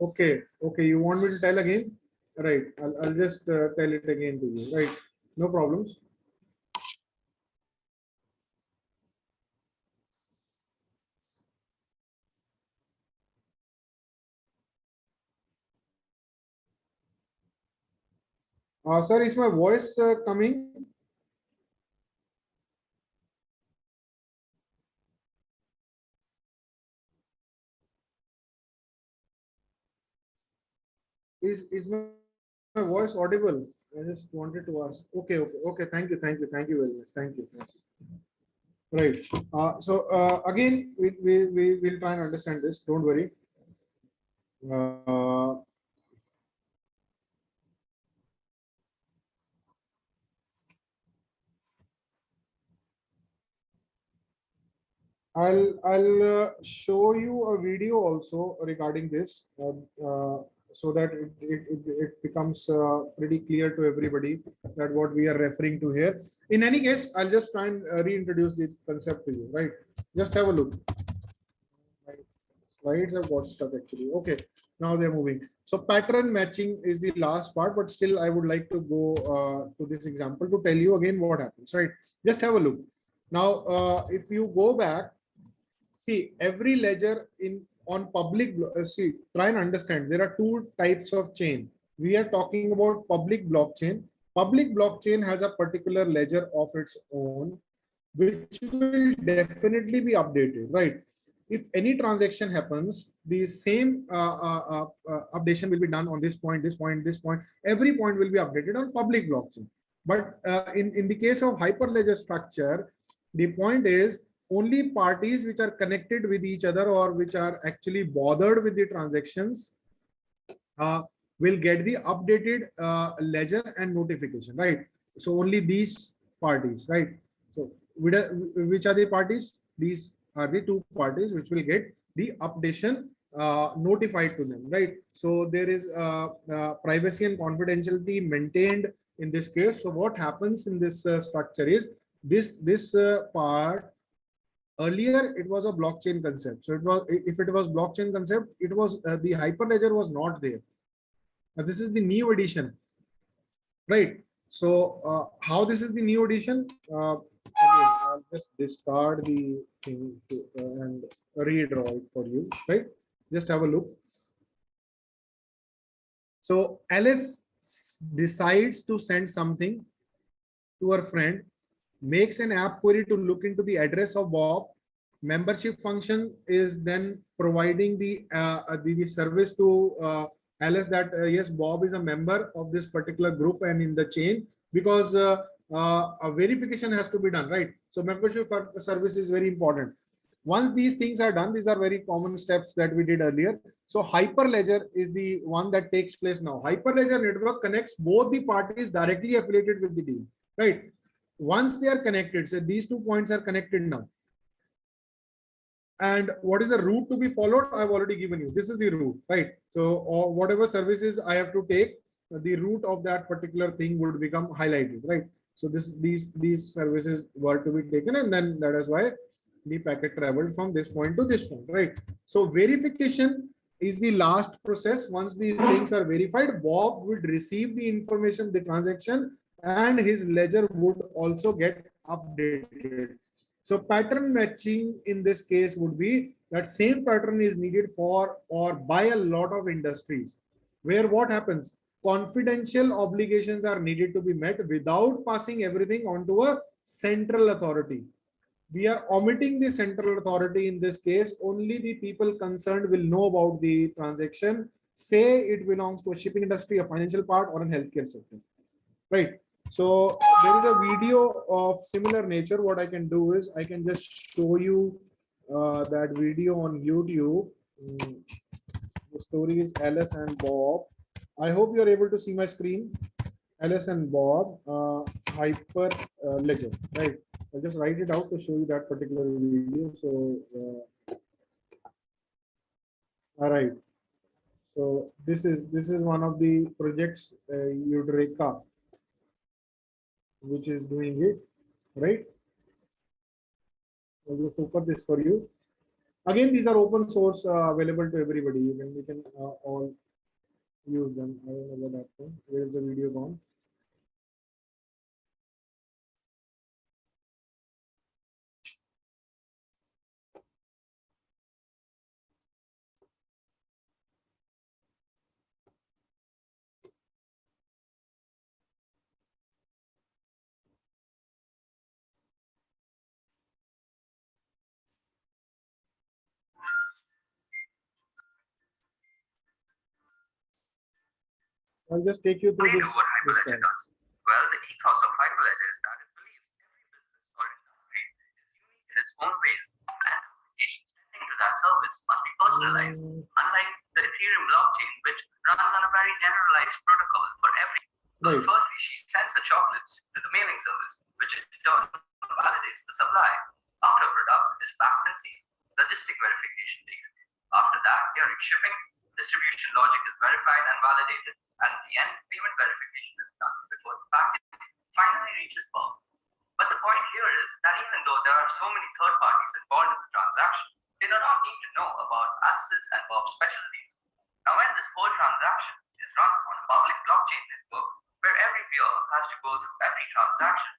Okay. Okay. You want me to tell again? Right. I'll just tell it again to you. Right. No problems. Sir, is my voice coming? Is my voice audible? I just wanted to ask. Okay, okay, okay. Thank you very much. Thank you. Right. Again, we will try and understand this. Don't worry. I'll show you a video also regarding this, so that it becomes pretty clear to everybody that what we are referring to here. In any case, I'll just try and reintroduce the concept to you, right? Just have a look. My slides have got stuck actually. Okay, now they're moving. So pattern matching is the last part, but still I would like to go to this example to tell you again what happens, right? Just have a look. Now, if you go back, see every ledger on public, see, try and understand there are two types of chain. We are talking about public blockchain. Public blockchain has a particular ledger of its own, which will definitely be updated, right? If any transaction happens, the same updation will be done on this point, this point, this point. Every point will be updated on public blockchain. But in the case of Hyperledger structure, the point is only parties which are connected with each other or which are actually bothered with the transactions will get the updated ledger and notification, right? So only these parties, right? So which are the parties? These are the two parties which will get the updation notified to them, right? So there is privacy and confidentiality maintained in this case. So what happens in this structure is this part, earlier it was a blockchain concept. So it was, if it was blockchain concept, it was the hyperledger was not there. Now this is the new edition, right? So how this is the new edition? Again, I'll just discard the thing and redraw it for you, right? Just have a look. So Alice decides to send something to her friend, makes an app query to look into the address of Bob. Membership function is then providing the service to Alice that yes, Bob is a member of this particular group and in the chain, because a verification has to be done, right? So membership service is very important. Once these things are done, these are very common steps that we did earlier. So Hyperledger is the one that takes place now. Hyperledger network connects both the parties directly affiliated with the deal, right? Once they are connected, so these 2 points are connected now. And what is the route to be followed? I've already given you. This is the route, right? So or whatever services I have to take, the route of that particular thing would become highlighted, right? So these services were to be taken, and then that is why the packet traveled from this point to this point, right? So verification is the last process. Once these links are verified, Bob would receive the information, the transaction, and his ledger would also get updated. So pattern matching in this case would be that same pattern is needed for or by a lot of industries, where what happens? Confidential obligations are needed to be met without passing everything onto a central authority. We are omitting the central authority in this case. Only the people concerned will know about the transaction. Say it belongs to a shipping industry, a financial part, or a healthcare sector, right? So there is a video of similar nature. What I can do is I can just show you that video on YouTube. The story is Alice and Bob. I hope you're able to see my screen. Alice and Bob, Hyperledger, right? I'll just write it out to show you that particular video. So, all right. So this is one of the projects, Eureka, which is doing it, right? I'll just open this for you. Again, these are open source, available to everybody. You can all use them. I don't know what happened. Where is the video gone? I'll just take you through this. What Hyperledger does? Well, the ethos of Hyperledger is that it believes every business or industry is unique in its own ways, and applications tending to that service must be personalized, unlike the Ethereum blockchain, which runs on a very generalized protocol for every. Well, firstly, she sends the chocolates to the mailing service, which in turn validates the supply. After a product is packed and sealed, logistic verification takes place. After that, during shipping, distribution logic is verified and validated, and at the end, payment verification is done before the package finally reaches Bob. But the point here is that even though there are so many third parties involved in the transaction, they do not need to know about Alice's and Bob's specialties. Now, when this whole transaction is run on a public blockchain network, where every peer has to go through every transaction,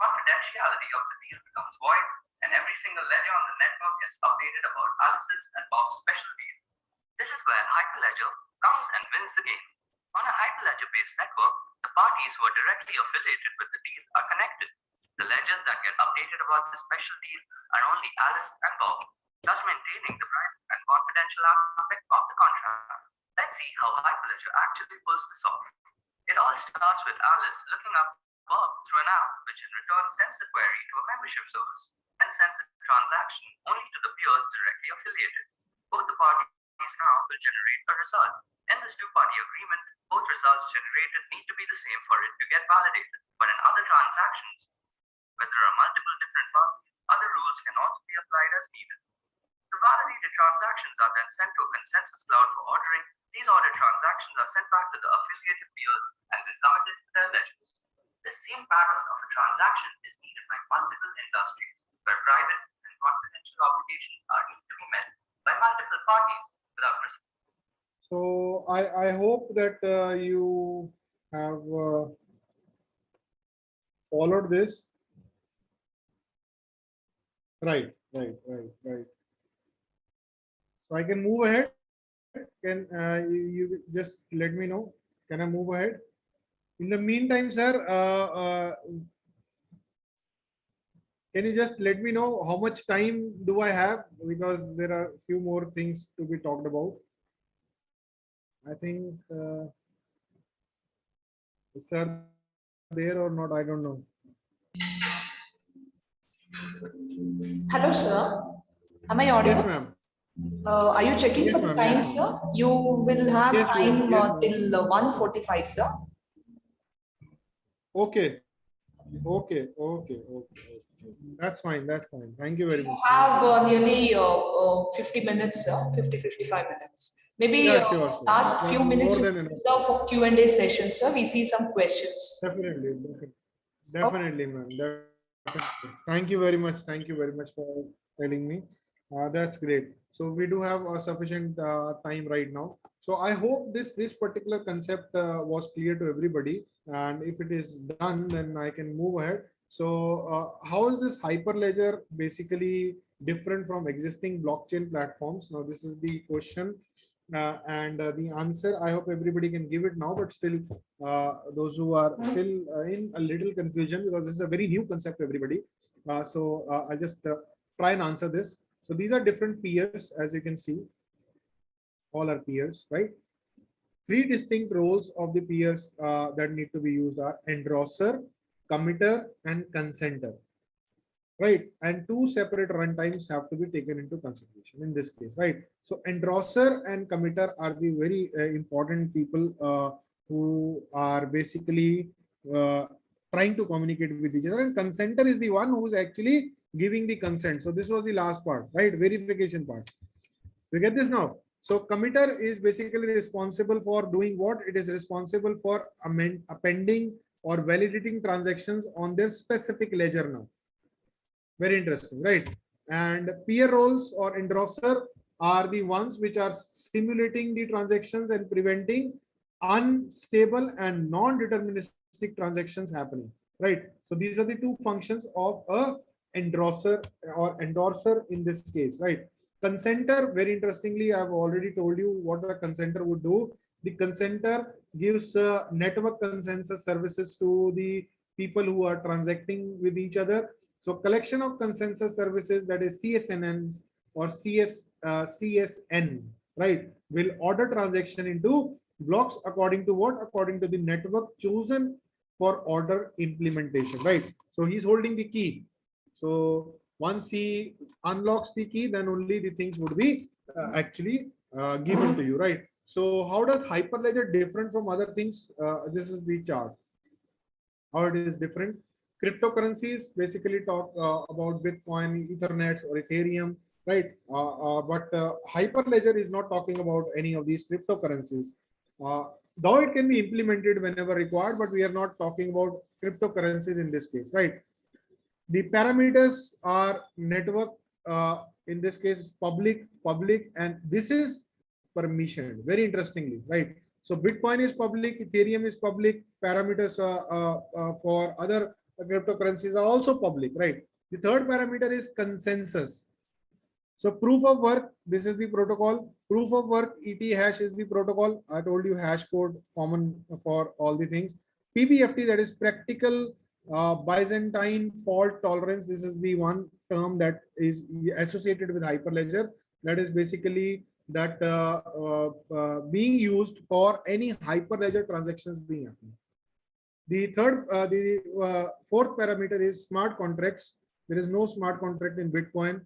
confidentiality of the deal becomes void, and every single ledger on the network gets updated about Alice's and Bob's specialties. This is where Hyperledger comes and wins the game. On a Hyperledger-based network, the parties who are directly affiliated with the deal are connected. The ledgers that get updated about the special deal are only Alice and Bob, thus maintaining the private and confidential aspect of the contract. Let's see how Hyperledger actually pulls this off. It all starts with Alice looking up Bob through an app, which in return sends the query to a membership service. And sends a transaction only to the peers directly affiliated. Both the parties now will generate a result. In this two-party agreement, both results generated need to be the same for it to get validated. But in other transactions, where there are multiple different parties, other rules can also be applied as needed. The validated transactions are then sent to a consensus cloud for ordering. These ordered transactions are sent back to the affiliated peers and then committed to their ledgers. This same pattern of a transaction is needed by multiple industries, where private and confidential obligations are need to be met by multiple parties without risk. So I hope that you have followed this. Right. So I can move ahead. Can you just let me know? Can I move ahead? In the meantime, sir, can you just let me know how much time do I have? Because there are a few more things to be talked about. I think, is sir there or not? I don't know. Hello, sir. Am I audible? Yes, ma'am. Are you checking Yes, for the ma'am. time, Yes, sir? You will have Yes, time yes, ma'am. till 1:45, sir. Okay. That's fine. Thank you very You much. have nearly 50 minutes, sir. 55 minutes. Maybe Yeah, sure. last few More minutes than enough. sir, for Q&A session, sir. We see some questions. Definitely, ma'am. Definitely. Thank you very much for telling me. That's great. So we do have sufficient time right now. So I hope this particular concept was clear to everybody. And if it is done, then I can move ahead. So how is this Hyperledger basically different from existing blockchain platforms? Now, this is the question. And the answer, I hope everybody can give it now, but still those who are still in a little confusion, because this is a very new concept to everybody. So I'll just try and answer this. So these are different peers, as you can see. All are peers, right? Three distinct roles of the peers that need to be used are endorser, committer, and consenter. Right, and two separate runtimes have to be taken into consideration in this case, right? So endorser and committer are the very important people who are basically trying to communicate with each other, and consenter is the one who is actually giving the consent. So this was the last part, right? Verification part. You get this now? So committer is basically responsible for doing what? It is responsible for appending or validating transactions on their specific ledger now. Very interesting, right? And peer roles or endorser are the ones which are simulating the transactions and preventing unstable and non-deterministic transactions happening, right? So these are the two functions of a endorser or endorser in this case, right? Consenter, very interestingly, I've already told you what the consenter would do. The consenter gives network consensus services to the people who are transacting with each other. So collection of consensus services, that is CSNNs or CSN, right, will order transaction into blocks according to what? According to the network chosen for order implementation, right? So he's holding the key. So once he unlocks the key, then only the things would be actually given to you, right? So how does Hyperledger different from other things? This is the chart. How it is different. Cryptocurrencies basically talk about Bitcoin, Ethernet, or Ethereum, right? But Hyperledger is not talking about any of these cryptocurrencies. Though it can be implemented whenever required, but we are not talking about cryptocurrencies in this case, right? The parameters are network, in this case, public, and this is permission. Very interestingly, right? So Bitcoin is public, Ethereum is public, parameters for other cryptocurrencies are also public, right? The third parameter is consensus. So proof of work, this is the protocol. Proof of work, ET hash is the protocol. I told you hash code common for all the things. PBFT, that is practical Byzantine fault tolerance. This is the one term that is associated with Hyperledger. That is basically that being used for any Hyperledger transactions being happening. The fourth parameter is smart contracts. There is no smart contract in Bitcoin,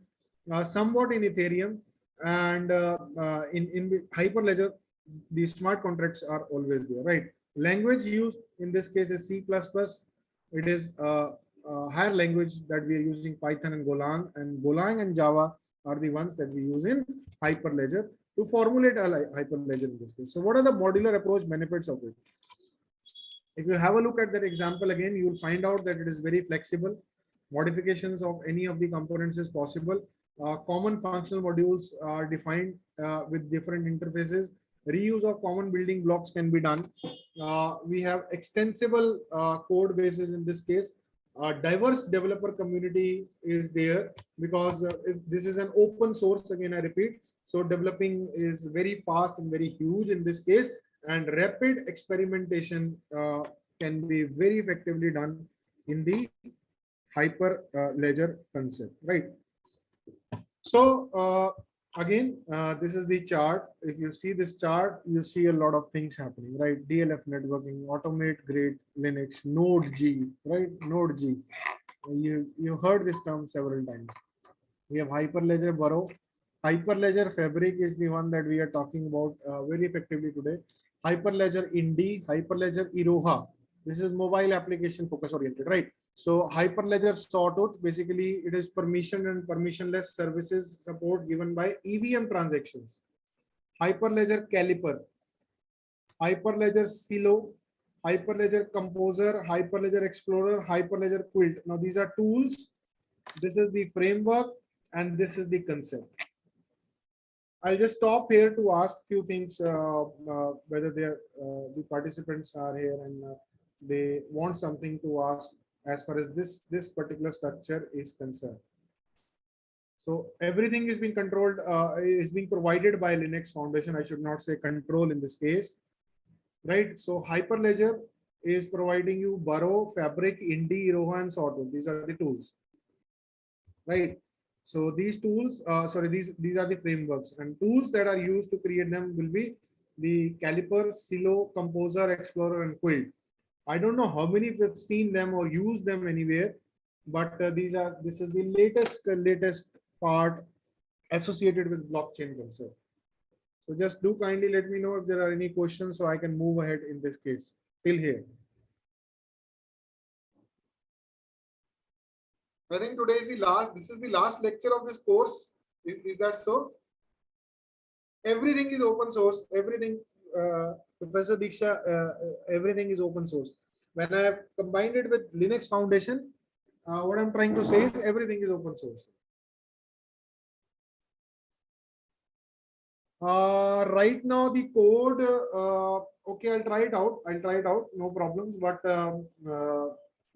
somewhat in Ethereum, and in the Hyperledger, the smart contracts are always there, right? Language used in this case is C++. It is a higher language that we are using Python and Golang, and Java are the ones that we use in Hyperledger to formulate a Hyperledger in this case. So what are the modular approach benefits of it? If you have a look at that example again, you will find out that it is very flexible. Modifications of any of the components is possible. Common functional modules are defined with different interfaces. Reuse of common building blocks can be done. We have extensible code bases in this case. Diverse developer community is there because this is an open source, again I repeat. So developing is very fast and very huge in this case, and rapid experimentation can be very effectively done in the Hyperledger concept, right? So again, this is the chart. If you see this chart, you see a lot of things happening, right? DLF networking, automate grade Linux, Node G, right? Node G. You heard this term several times. We have Hyperledger Burrow. Hyperledger Fabric is the one that we are talking about very effectively today. Hyperledger Indy, Hyperledger Iroha. This is mobile application focus oriented, right? So Hyperledger Sawtooth, basically it is permission and permissionless services support given by EVM transactions. Hyperledger Caliper, Hyperledger Silo, Hyperledger Composer, Hyperledger Explorer, Hyperledger Quilt. Now these are tools. This is the framework and this is the concept. I'll just stop here to ask few things, whether the participants are here and they want something to ask as far as this particular structure is concerned. So everything is being controlled, is being provided by Linux Foundation. I should not say control in this case, right? So Hyperledger is providing you Burrow, Fabric, Indy, Iroha, and Sawtooth. These are the tools, right? So these tools, these are the frameworks, and tools that are used to create them will be the Caliper, Silo, Composer, Explorer, and Quilt. I don't know how many we've seen them or used them anywhere, but this is the latest part associated with blockchain concept. So just do kindly let me know if there are any questions so I can move ahead in this case till here. I think today is this is the last lecture of this course. Is that so? Everything is open source. Everything, Professor Diksha, everything is open source. When I have combined it with Linux Foundation, what I'm trying to say is everything is open source. Right now the code, okay, I'll try it out. No problems. But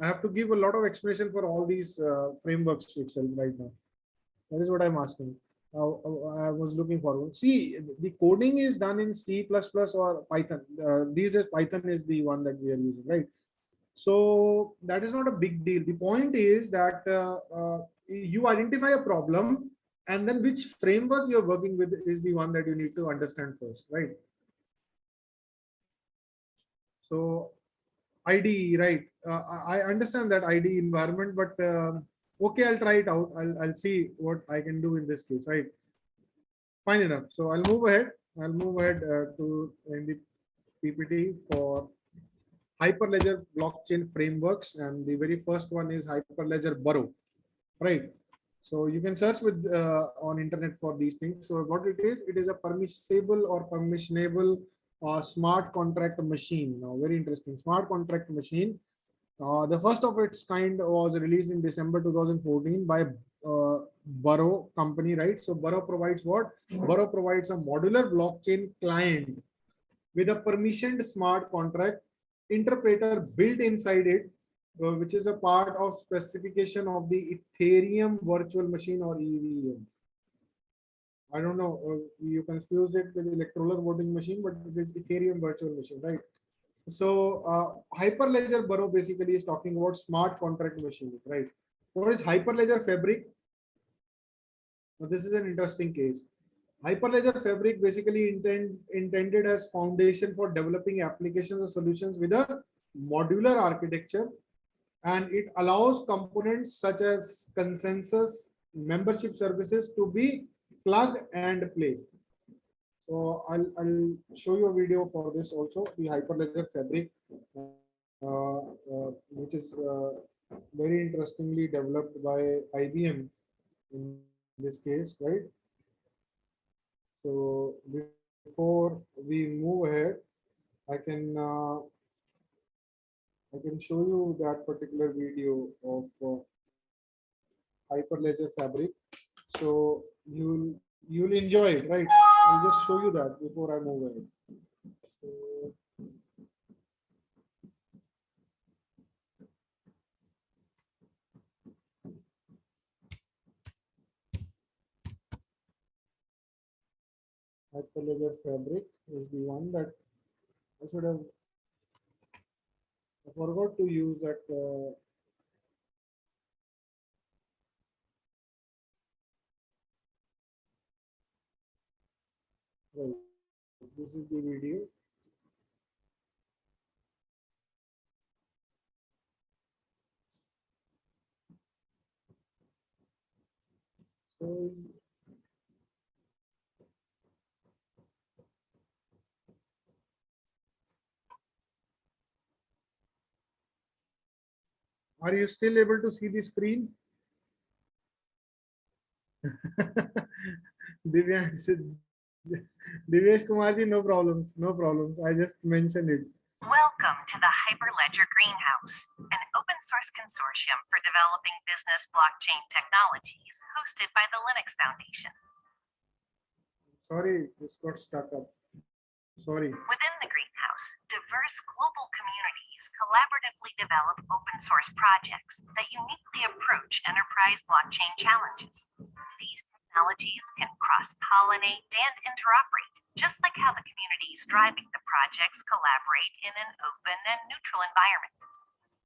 I have to give a lot of explanation for all these frameworks itself right now. That is what I'm asking. I was looking forward. See, the coding is done in C++ or Python. These days Python is the one that we are using, right? So that is not a big deal. The point is that you identify a problem, and then which framework you're working with is the one that you need to understand first, right? So IDE, right? I understand that IDE environment, but okay, I'll try it out. I'll see what I can do in this case, right? Fine enough. So I'll move ahead. To in the PPT for Hyperledger blockchain frameworks, and the very first one is Hyperledger Burrow, right? So you can search with on internet for these things. So what it is a permissible or permissionable smart contract machine. Now, very interesting smart contract machine. The first of its kind was released in December 2014 by Burrow company, right? So Burrow provides what? Burrow provides a modular blockchain client with a permissioned smart contract interpreter built inside it, which is a part of specification of the Ethereum virtual machine or EVM. I don't know, you confused it with electoral voting machine, but it is Ethereum virtual machine, right? So Hyperledger Burrow basically is talking about smart contract machine, right? What is Hyperledger Fabric? Now, this is an interesting case. Hyperledger Fabric basically intended as foundation for developing applications or solutions with a modular architecture and it allows components such as consensus membership services to be plug and play. So I'll show you a video for this also, the Hyperledger Fabric, which is very interestingly developed by IBM in this case, right? So before we move ahead, I can show you that particular video of Hyperledger Fabric. So you'll enjoy it, right? I'll just show you that before I move ahead. So, Hyperledger Fabric is the one that I should have. I forgot to use that. Right. This is the video. So are you still able to see the screen? Divyansh, Divyesh Kumarji, no problems, no problems. I just mentioned it. Welcome to the Hyperledger Greenhouse, an open source consortium for developing business blockchain technologies hosted by the Linux Foundation. Sorry, this got stuck up. Sorry. Within the greenhouse, diverse global communities collaboratively develop open source projects that uniquely approach enterprise blockchain challenges. These technologies can cross-pollinate and interoperate, just like how the communities driving the projects collaborate in an open and neutral environment.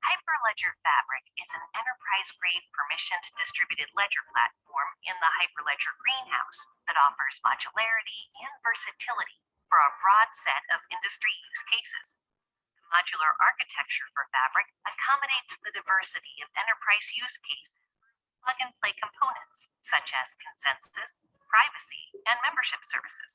Hyperledger Fabric is an enterprise-grade permissioned distributed ledger platform in the Hyperledger Greenhouse that offers modularity and versatility for a broad set of industry use cases. The modular architecture for Fabric accommodates the diversity of enterprise use cases, plug-and-play components such as consensus, privacy, and membership services.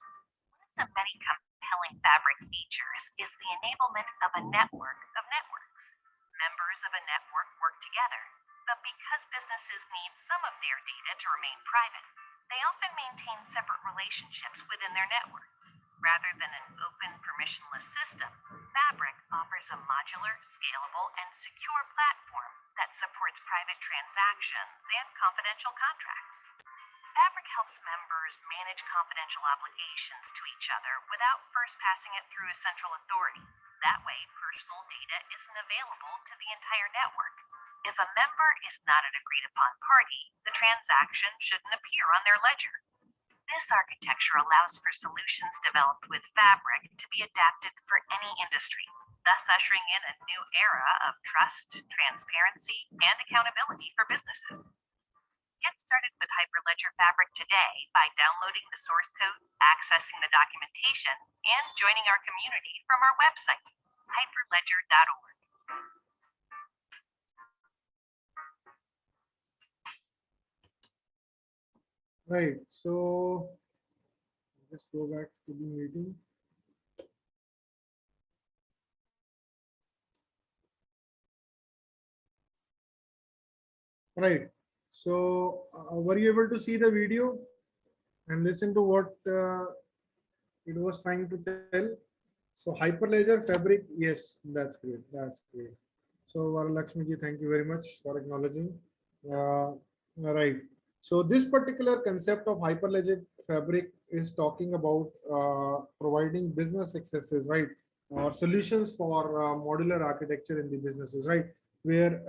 One of the many compelling Fabric features is the enablement of a network of networks. Members of a network work together, but because businesses need some of their data to remain private, they often maintain separate relationships within their networks. Rather than an open, permissionless system, Fabric offers a modular, scalable, and secure platform that supports private transactions and confidential contracts. Fabric helps members manage confidential obligations to each other without first passing it through a central authority. That way, personal data isn't available to the entire network. If a member is not an agreed upon party, the transaction shouldn't appear on their ledger. This architecture allows for solutions developed with Fabric to be adapted for any industry, thus ushering in a new era of trust, transparency, and accountability for businesses. Get started with Hyperledger Fabric today by downloading the source code, accessing the documentation, and joining our community from our website, hyperledger.org. Right. So just go back to the meeting. Right. So were you able to see the video and listen to what it was trying to tell? So Hyperledger Fabric, yes, that's great. That's great. So Varalakshmi ji, thank you very much for acknowledging. Right. So this particular concept of Hyperledger Fabric is talking about providing business accesses, right? Or solutions for modular architecture in the businesses, right? Where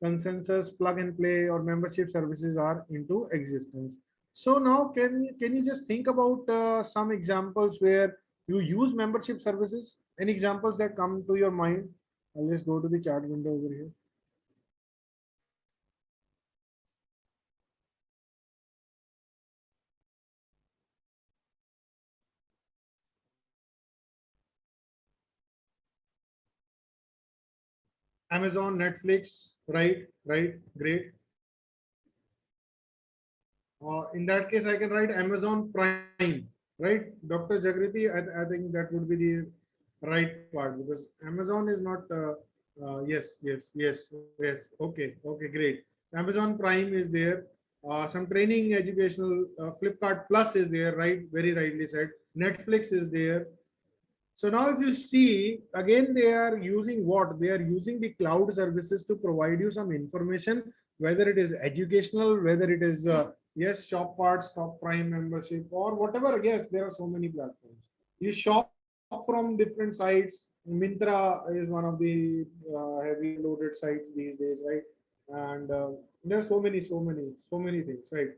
consensus, plug and play, or membership services are into existence. So now, can you just think about some examples where you use membership services? Any examples that come to your mind? I'll just go to the chat window over here. Amazon, Netflix, right, great. In that case, I can write Amazon Prime, right? Dr. Jagriti, I think that would be the right part because Amazon is not, yes. Okay, great. Amazon Prime is there. Some training educational, Flipkart Plus is there, right? Very rightly said. Netflix is there. So now if you see, again, they are using what? They are using the cloud services to provide you some information, whether it is educational, whether it is, yes, shop parts, top prime membership or whatever. Yes, there are so many platforms. You shop from different sites. Myntra is one of the heavy loaded sites these days, right? And there are so many things, right?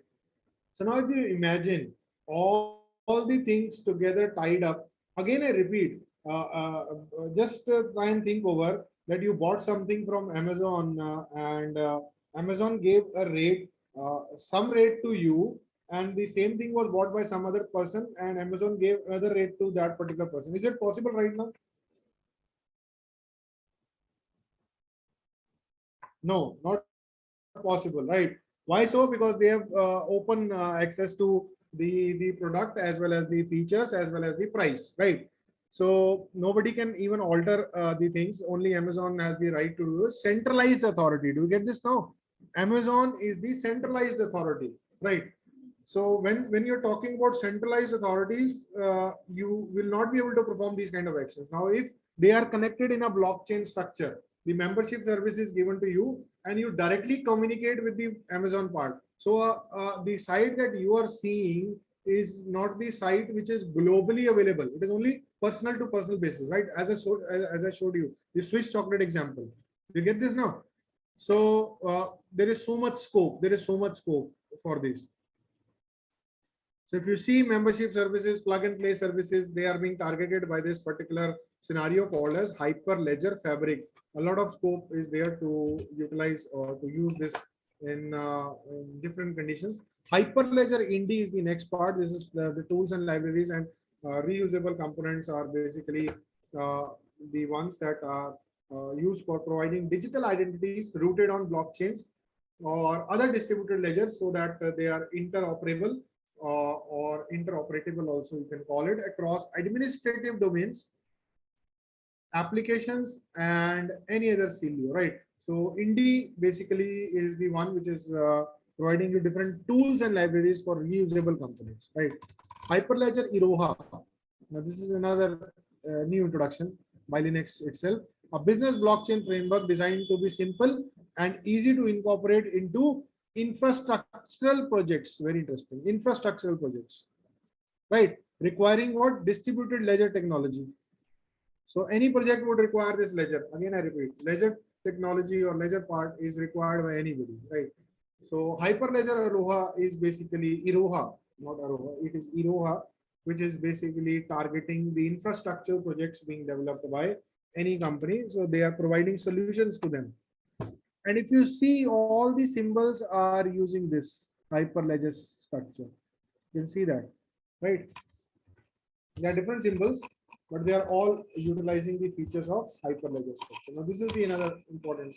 So now if you imagine all the things together tied up, again I repeat, just try and think over that you bought something from Amazon and Amazon gave a rate, some rate to you, and the same thing was bought by some other person and Amazon gave another rate to that particular person. Is it possible right now? No, not possible, right? Why so? Because they have open access to the product as well as the features as well as the price, right? So nobody can even alter the things. Only Amazon has the right to do a centralized authority. Do you get this now? Amazon is the centralized authority, right? So when you're talking about centralized authorities, you will not be able to perform these kind of actions. Now, if they are connected in a blockchain structure, the membership service is given to you and you directly communicate with the Amazon part. So the site that you are seeing is not the site which is globally available. It is only personal to personal basis, right? As I showed you, the Swiss chocolate example. You get this now? So there is so much scope. There is so much scope for this. So if you see membership services, plug and play services, they are being targeted by this particular scenario called as Hyperledger Fabric. A lot of scope is there to utilize or to use this in different conditions. Hyperledger Indy is the next part. This is the tools and libraries and reusable components are basically the ones that are used for providing digital identities rooted on blockchains or other distributed ledgers so that they are interoperable or interoperable also you can call it across administrative domains, applications and any other CLU, right? So Indy basically is the one which is providing you different tools and libraries for reusable components, right? Hyperledger Iroha. Now this is another new introduction by Linux itself. A business blockchain framework designed to be simple and easy to incorporate into infrastructural projects. Very interesting. Infrastructural projects, right? Requiring what? Distributed ledger technology. So any project would require this ledger. Again, I repeat, ledger technology or ledger part is required by anybody, right? So Hyperledger Iroha is basically Iroha, not Aroha. It is Iroha, which is basically targeting the infrastructure projects being developed by any company. So they are providing solutions to them. And if you see, all the symbols are using this Hyperledger structure. You can see that, right? There are different symbols, but they are all utilizing the features of Hyperledger structure. Now, this is the another important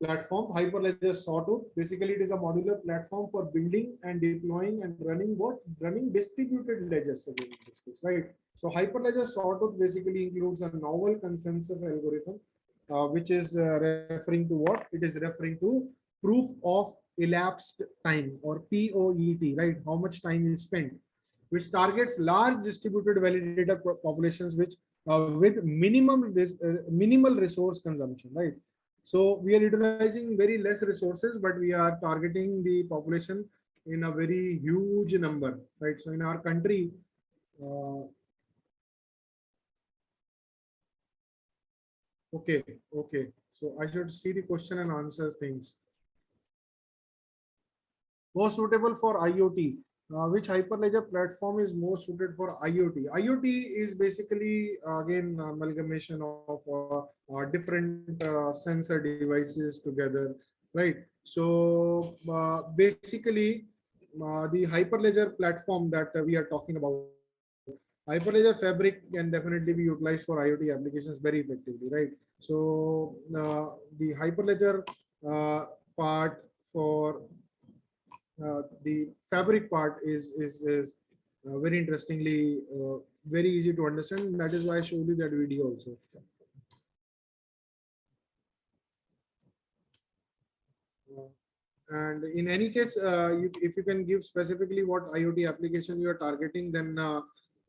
platform, Hyperledger Sawtooth. Basically, it is a modular platform for building and deploying and running what? Running distributed ledgers again in this case, right? So Hyperledger Sawtooth basically includes a novel consensus algorithm, which is referring to what? It is referring to proof of elapsed time or POET, right? How much time you spent, which targets large distributed validator populations which with minimal resource consumption, right? So we are utilizing very less resources, but we are targeting the population in a very huge number, right? So in our country, okay. So I should see the question and answer things. Most suitable for IoT. Which Hyperledger platform is most suited for IoT? IoT is basically again amalgamation of different sensor devices together, right? So basically the Hyperledger platform that we are talking about Hyperledger Fabric can definitely be utilized for IoT applications very effectively, right? So the Hyperledger part for the Fabric part is very interestingly very easy to understand. That is why I showed you that video also. And in any case, if you can give specifically what IoT application you are targeting, then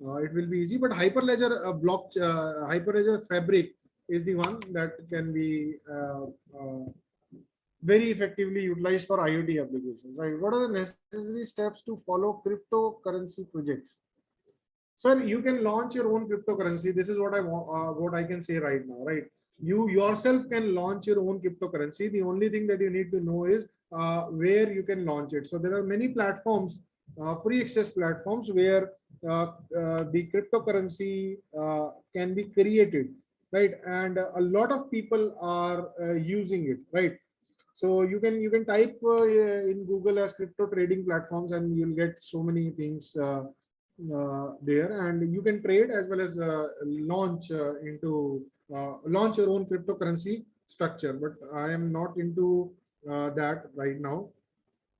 it will be easy. But Hyperledger Hyperledger Fabric is the one that can be very effectively utilized for IoT applications. Right? What are the necessary steps to follow cryptocurrency projects? Sir, you can launch your own cryptocurrency. This is what I want, what I can say right now, right? You yourself can launch your own cryptocurrency. The only thing that you need to know is where you can launch it. So there are many platforms, pre-access platforms where the cryptocurrency can be created, right? And a lot of people are using it, right? So you can type in Google as crypto trading platforms, and you'll get so many things there, and you can trade as well as launch launch your own cryptocurrency structure. But I am not into that right now,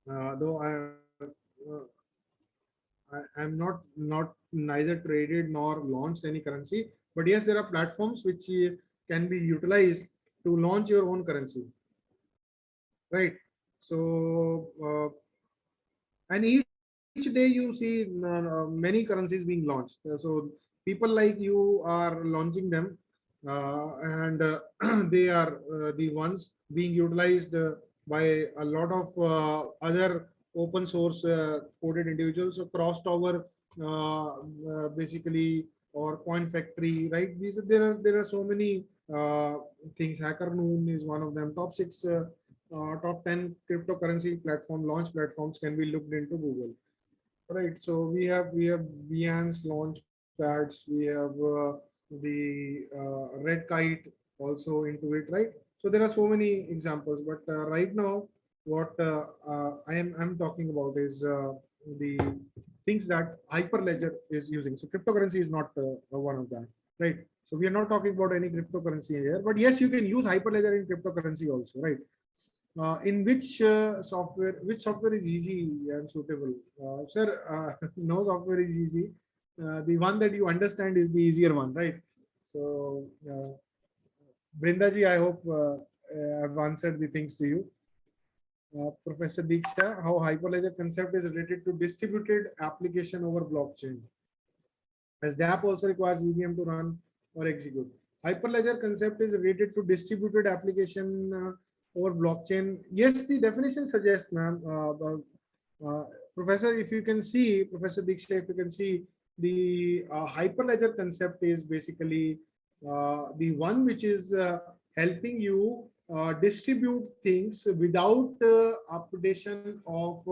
though I'm not neither traded nor launched any currency. But yes, there are platforms which can be utilized to launch your own currency, right? So and each day you see many currencies being launched. So people like you are launching them, and they are the ones being utilized by a lot of other open source coded individuals. So Crosstower, basically, or Coin Factory, right? There are so many things. HackerNoon is one of them. Top 6, top 10 cryptocurrency platform launch platforms can be looked into Google. Right, so we have Behance launch pads, we have the Red Kite also into it, right? So there are so many examples, but right now what I'm talking about is the things that Hyperledger is using. So cryptocurrency is not one of that, right? So we are not talking about any cryptocurrency here, but yes, you can use Hyperledger in cryptocurrency also, right? In which software is easy and suitable? Sir, no software is easy. The one that you understand is the easier one, right? So, Brindaji, I hope I've answered the things to you. Professor Diksha, how Hyperledger concept is related to distributed application over blockchain, as DApp also requires EVM to run or execute. Hyperledger concept is related to distributed application over blockchain. Yes, the definition suggests, ma'am. Professor, if you can see, Professor Diksha, if you can see, the Hyperledger concept is basically the one which is helping you distribute things without updation of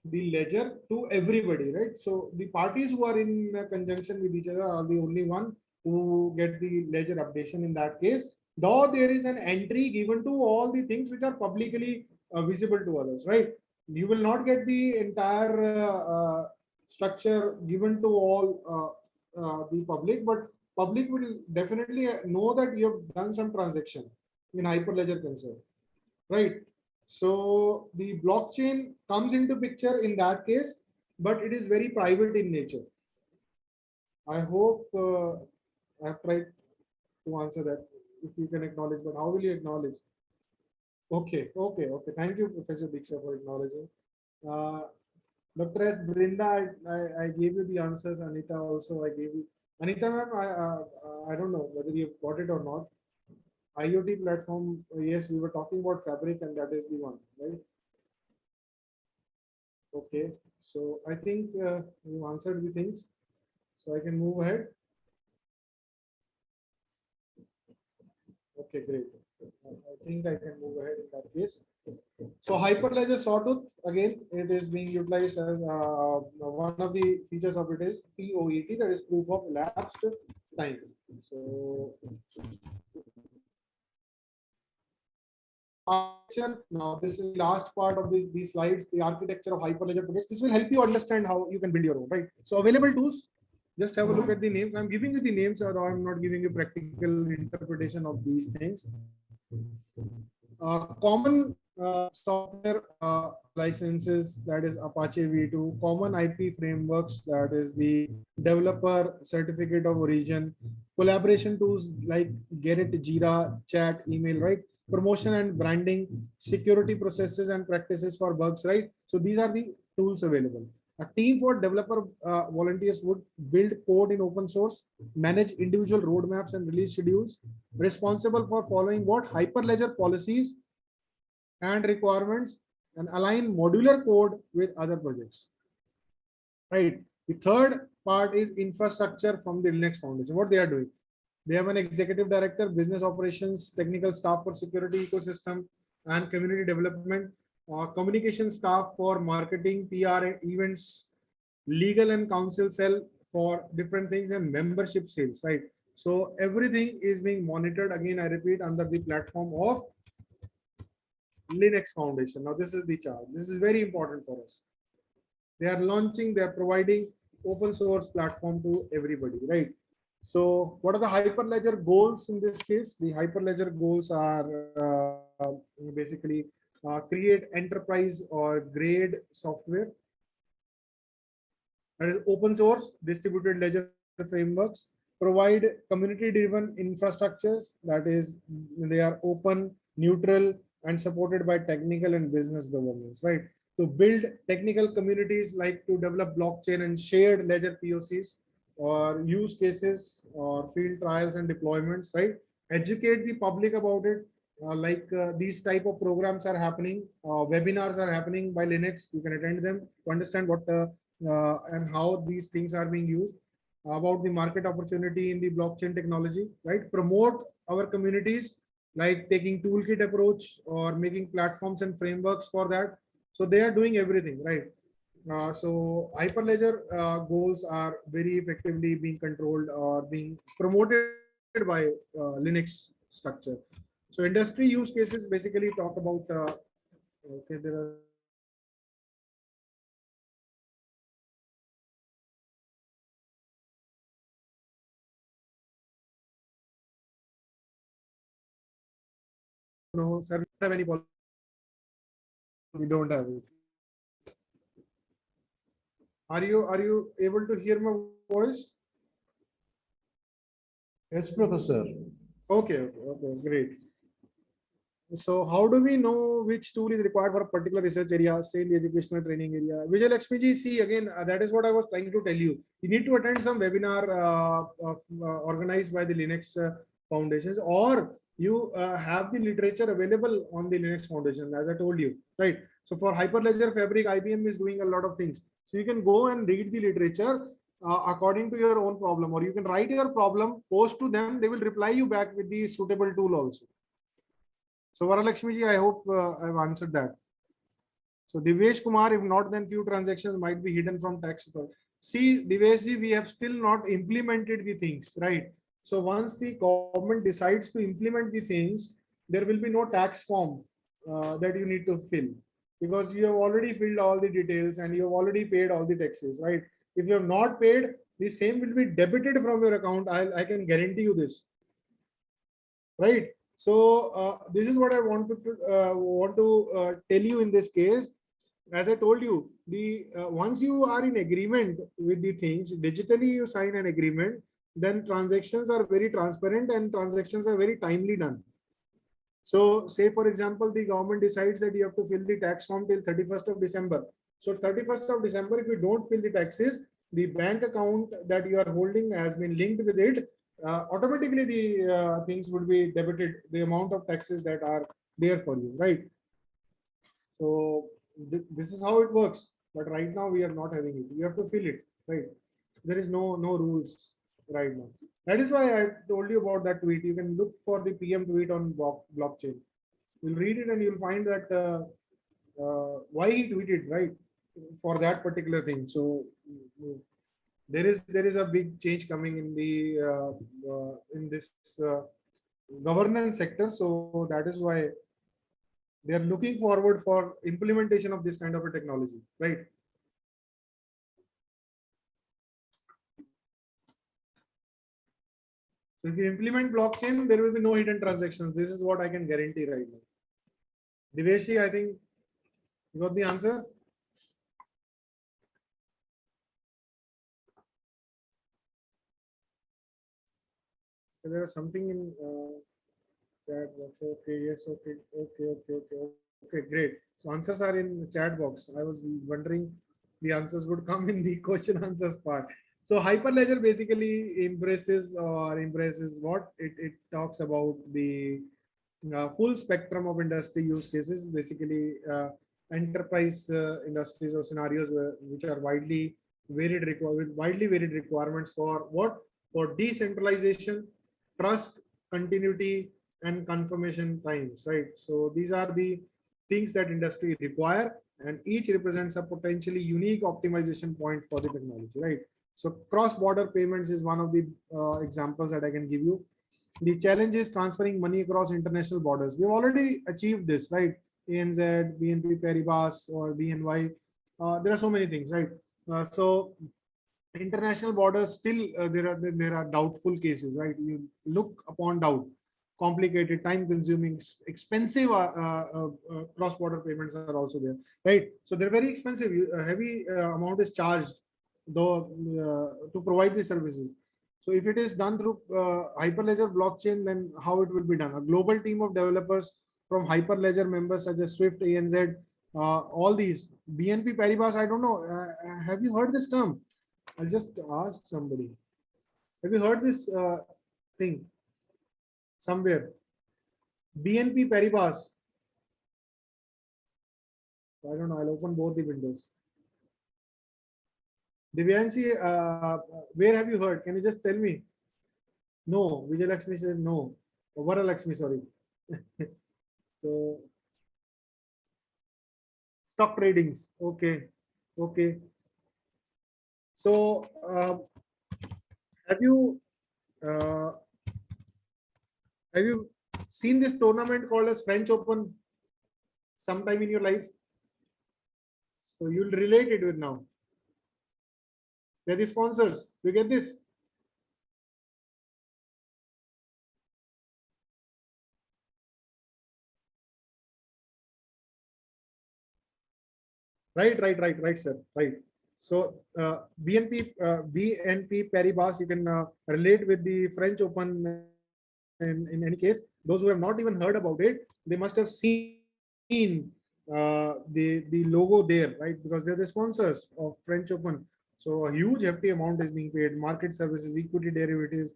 the ledger to everybody, right? So the parties who are in conjunction with each other are the only one who get the ledger updation in that case, though there is an entry given to all the things which are publicly visible to others, right? You will not get the entire structure given to all the public, but public will definitely know that you have done some transaction in Hyperledger concept, right? So the blockchain comes into picture in that case, but it is very private in nature. I hope I have tried to answer that. If you can acknowledge, but how will you acknowledge? Okay. Thank you, Professor Diksha, for acknowledging. Dr. S. Brinda, I gave you the answers. Anita also, I gave you. Anita, ma'am, I don't know whether you got it or not. IoT platform, yes, we were talking about Fabric, and that is the one, right? Okay, so I think you answered the things, so I can move ahead. Okay, great. I think I can move ahead in that case. So Hyperledger Sawtooth, again, it is being utilized as one of the features of it is POET, that is proof of elapsed time. So now this is the last part of these slides, the architecture of Hyperledger projects. This will help you understand how you can build your own, right? So available tools, Just have a look at the names. I'm giving you the names, although I'm not giving you practical interpretation of these things. Common software licenses, that is Apache V2, common IP frameworks, that is the developer certificate of origin, collaboration tools like Gerrit, Jira, chat, email, right? Promotion and branding, security processes and practices for bugs, right? So these are the tools available. A team for developer volunteers would build code in open source, manage individual roadmaps and release schedules, responsible for following what Hyperledger policies and requirements, and align modular code with other projects. Right. The third part is infrastructure from the Linux Foundation. What they are doing? They have an executive director, business operations, technical staff for security ecosystem and community development, communication staff for marketing, PR, events, legal and counsel cell for different things, and membership sales, right? So everything is being monitored, again, I repeat, under the platform of Linux Foundation. Now, this is the chart. This is very important for us. They are launching, they are providing open source platform to everybody, right? So what are the Hyperledger goals in this case? The Hyperledger goals are basically create enterprise or grade software that is open source, distributed ledger frameworks, provide community driven infrastructures, that is they are open, neutral, and supported by technical and business governance, right? To build technical communities, like to develop blockchain and shared ledger POCs or use cases or field trials and deployments, right? Educate the public about it. These type of programs are happening, webinars are happening by Linux. You can attend them to understand what and how these things are being used, about the market opportunity in the blockchain technology, right? Promote our communities, like taking toolkit approach or making platforms and frameworks for that. So they are doing everything, right? So Hyperledger goals are very effectively being controlled or being promoted by Linux structure. So industry use cases basically talk about, okay, there are no, sir, we don't have any policy. We don't have it. Are you able to hear my voice? Yes, Professor. Okay, great. So how do we know which tool is required for a particular research area, say in the educational training area? Vijay Lakshmi ji, see again, that is what I was trying to tell you. You need to attend some webinar organized by the Linux Foundations, or you have the literature available on the Linux Foundation, as I told you, right? So for Hyperledger Fabric, IBM is doing a lot of things. So you can go and read the literature according to your own problem, or you can write your problem, post to them, they will reply you back with the suitable tool also. So Varalakshmi ji, I hope I've answered that. So Divesh Kumar, if not, then few transactions might be hidden from tax. See, Divesh ji, we have still not implemented the things, right? So once the government decides to implement the things, there will be no tax form that you need to fill, because you have already filled all the details and you have already paid all the taxes, right? If you have not paid, the same will be debited from your account. I can guarantee you this, right? So this is what I want to tell you in this case. As I told you, the once you are in agreement with the things, digitally you sign an agreement, then transactions are very transparent and transactions are very timely done. So say for example, the government decides that you have to fill the tax form till 31st of December. So 31st of December, if you don't fill the taxes, the bank account that you are holding has been linked with it. Automatically the things would be debited, the amount of taxes that are there for you, right? So this is how it works. But right now we are not having it. You have to fill it, right? There is no rules right now. That is why I told you about that tweet. You can look for the PM tweet on blockchain. You'll read it and you'll find that why he tweeted, right, for that particular thing. So there is a big change coming in the in this governance sector. So that is why they are looking forward for implementation of this kind of a technology, right? So if you implement blockchain, there will be no hidden transactions. This is what I can guarantee right now. Diveshi, I think you got the answer. So there was something in chat box. Okay, yes, okay, great. So answers are in chat box. I was wondering the answers would come in the question answers part. So Hyperledger basically embraces what it talks about the full spectrum of industry use cases, basically enterprise industries or scenarios which are widely varied with widely varied requirements for what? For decentralization, trust, continuity, and confirmation times, right? So these are the things that industry require, and each represents a potentially unique optimization point for the technology, right? So cross-border payments is one of the examples that I can give you. The challenge is transferring money across international borders. We've already achieved this, right? ANZ, BNP Paribas, or BNY. There are so many things, right? So international borders still there are doubtful cases, right? You look upon doubt, complicated, time-consuming, expensive cross-border payments are also there, right? So they're very expensive. A heavy amount is charged, though, to provide these services. So if it is done through Hyperledger blockchain, then how it will be done? A global team of developers from Hyperledger members such as Swift, ANZ, all these. BNP Paribas, I don't know. Have you heard this term? I'll just ask somebody. Have you heard this thing somewhere? BNP Paribas. I don't know. I'll open both the windows. Divyanshi, where have you heard? Can you just tell me? No. Vijay Lakshmi says no. Vara Lakshmi, sorry. So, stock tradings. Okay. Okay. So, have you seen this tournament called as French Open sometime in your life? So you'll relate it with now. They're the sponsors. You get this? Right, sir. Right. So BNP Paribas, you can relate with the French Open. In any case, those who have not even heard about it, they must have seen the logo there, right? Because they're the sponsors of French Open. So a huge hefty amount is being paid. Market services, equity derivatives,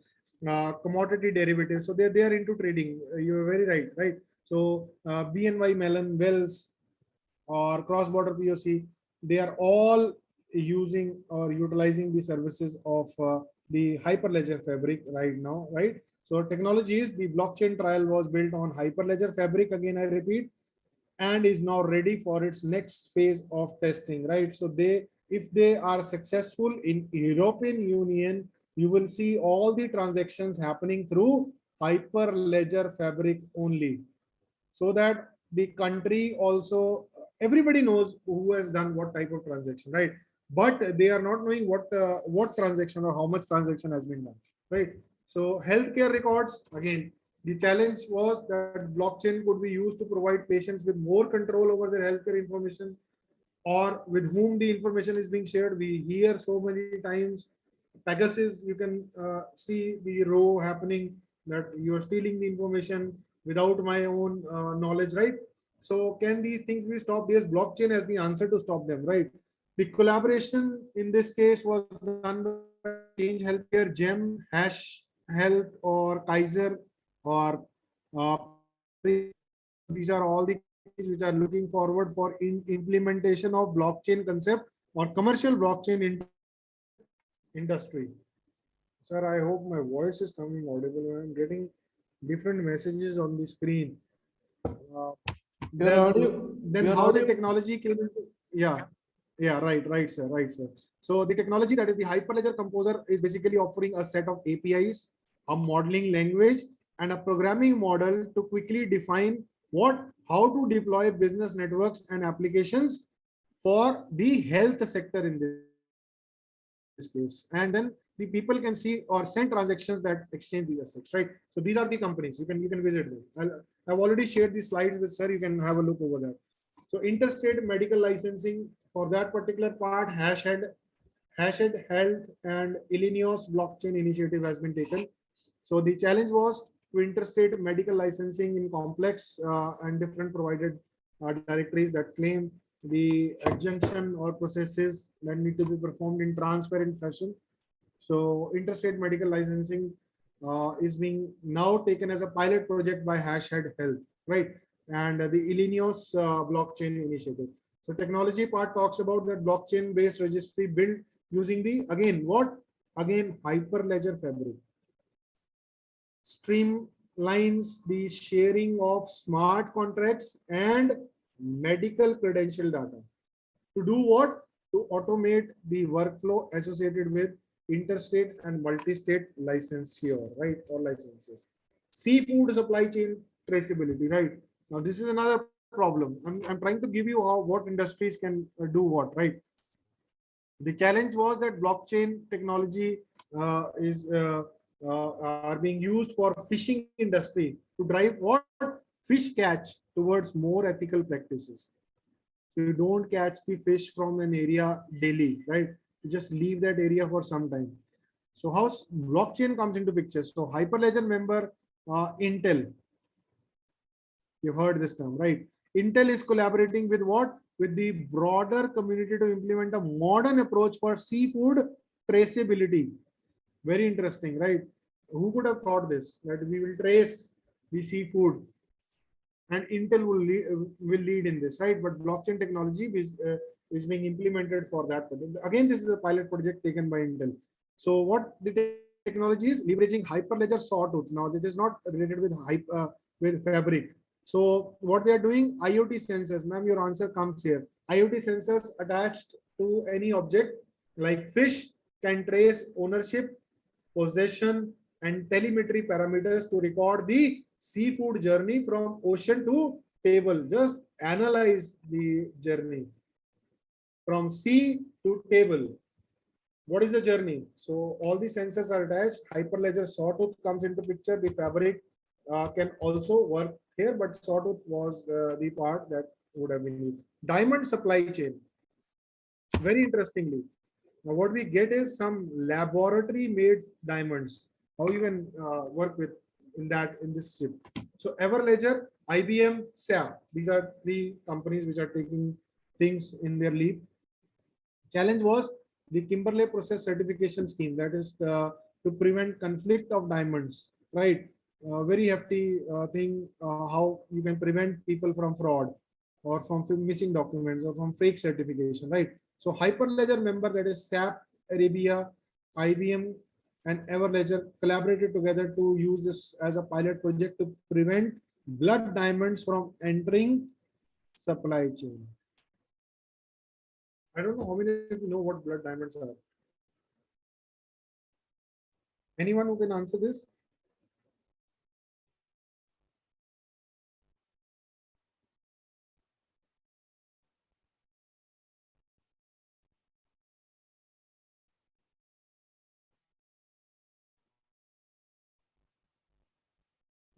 commodity derivatives. So they are into trading. You're very right, right? So BNY Mellon, Wells, or cross-border POC, they are all using or utilizing the services of the Hyperledger Fabric right now, right? So technology is the blockchain trial was built on Hyperledger Fabric, again I repeat, and is now ready for its next phase of testing, right? So if they are successful in European Union, you will see all the transactions happening through Hyperledger Fabric only, so that the country also, everybody knows who has done what type of transaction, right? But they are not knowing what transaction or how much transaction has been done, right? So healthcare records, again, the challenge was that blockchain could be used to provide patients with more control over their healthcare information, or with whom the information is being shared. We hear so many times Pegasus, you can see the row happening that you are stealing the information without my own knowledge, right? So can these things be stopped? Yes, blockchain has the answer to stop them, right? The collaboration in this case was done by Change Healthcare, GEM, Hash Health, or Kaiser, or these are all the things which are looking forward for implementation of blockchain concept or commercial blockchain in industry. Sir, I hope my voice is coming audible. I'm getting different messages on the screen. Then how the technology came into, yeah, right, sir. So the technology, that is the Hyperledger Composer, is basically offering a set of APIs, a modeling language, and a programming model to quickly define how to deploy business networks and applications for the health sector in this case. And then the people can see or send transactions that exchange these assets, right? So these are the companies. You can visit them. I've already shared the slides with sir. You can have a look over there. So interstate medical licensing for that particular part, Hashed Health and Illinois blockchain initiative has been taken. So the challenge was to interstate medical licensing in complex and different provided directories that claim the adjunction or processes that need to be performed in transparent fashion. So interstate medical licensing is being now taken as a pilot project by Hashed Health, right? And the Illinois blockchain initiative. So technology part talks about that blockchain based registry built using the, again, what? Again, Hyperledger Fabric. Streamlines the sharing of smart contracts and medical credential data. To do what? To automate the workflow associated with interstate and multi-state license here, right? Or licenses. Seafood supply chain traceability, right? Now, this is another problem. I'm trying to give you how what industries can do what, right? The challenge was that blockchain technology are being used for fishing industry to drive what? Fish catch towards more ethical practices. So you don't catch the fish from an area daily, right? You just leave that area for some time. So how blockchain comes into picture? So Hyperledger member Intel. You've heard this term, right? Intel is collaborating with what? With the broader community to implement a modern approach for seafood traceability. Very interesting, right? Who could have thought this? That we will trace the seafood, and Intel will lead in this, right? But blockchain technology is being implemented for that. Again, this is a pilot project taken by Intel. So what the technology is leveraging Hyperledger Sawtooth. Now, this is not related with Fabric. So what they are doing, IoT sensors, ma'am, your answer comes here. IoT sensors attached to any object like fish can trace ownership, possession, and telemetry parameters to record the seafood journey from ocean to table. Just analyze the journey from sea to table. What is the journey? So all the sensors are attached. Hyperledger Sawtooth comes into picture. The Fabric can also work here, but Sawtooth was the part that would have been used. Diamond supply chain. Very interestingly, now what we get is some laboratory made diamonds. How you can work with in this chip. So Everledger, IBM, SAP. These are three companies which are taking things in their lead. Challenge was the Kimberley process certification scheme, that is to prevent conflict of diamonds, right? Very hefty thing, how you can prevent people from fraud or from missing documents or from fake certification, right? So Hyperledger member, that is SAP, Arabia, IBM, and Everledger collaborated together to use this as a pilot project to prevent blood diamonds from entering supply chain. I don't know how many of you know what blood diamonds are. Anyone who can answer this?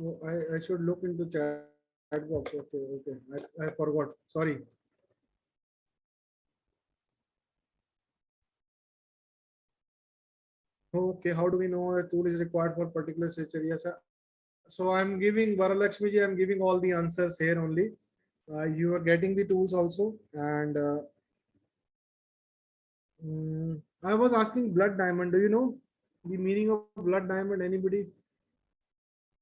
Oh, I should look into chat box. Okay. I forgot. Sorry. Okay, how do we know a tool is required for particular sector? Yes, sir. So I'm giving Varalakshmi ji, I'm giving all the answers here only. You are getting the tools also. And I was asking blood diamond. Do you know the meaning of blood diamond? Anybody?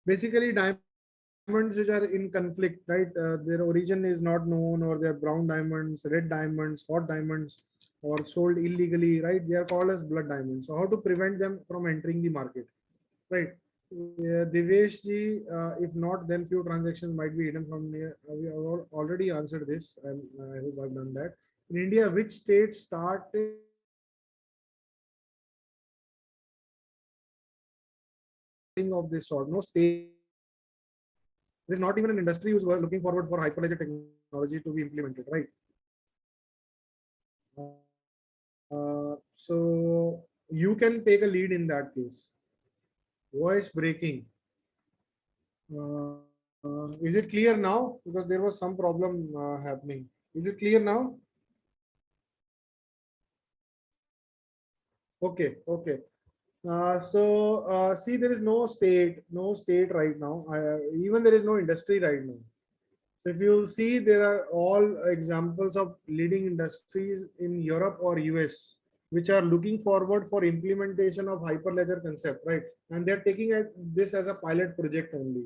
Basically, diamonds which are in conflict, right? Their origin is not known, or they're brown diamonds, red diamonds, hot diamonds, or sold illegally, right? They are called as blood diamonds. So how to prevent them from entering the market, right? Devesh ji, if not, then few transactions might be hidden from here. We have already answered this, and I hope I've done that. In India, which state started of this sort? No state. There's not even an industry who's looking forward for Hyperledger technology to be implemented, right? So you can take a lead in that case. Voice breaking. Is it clear now? Because there was some problem happening. Is it clear now? Okay, okay. See, there is no state right now. Even there is no industry right now. So if you see, there are all examples of leading industries in Europe or US, which are looking forward for implementation of Hyperledger concept, right? And they're taking this as a pilot project only.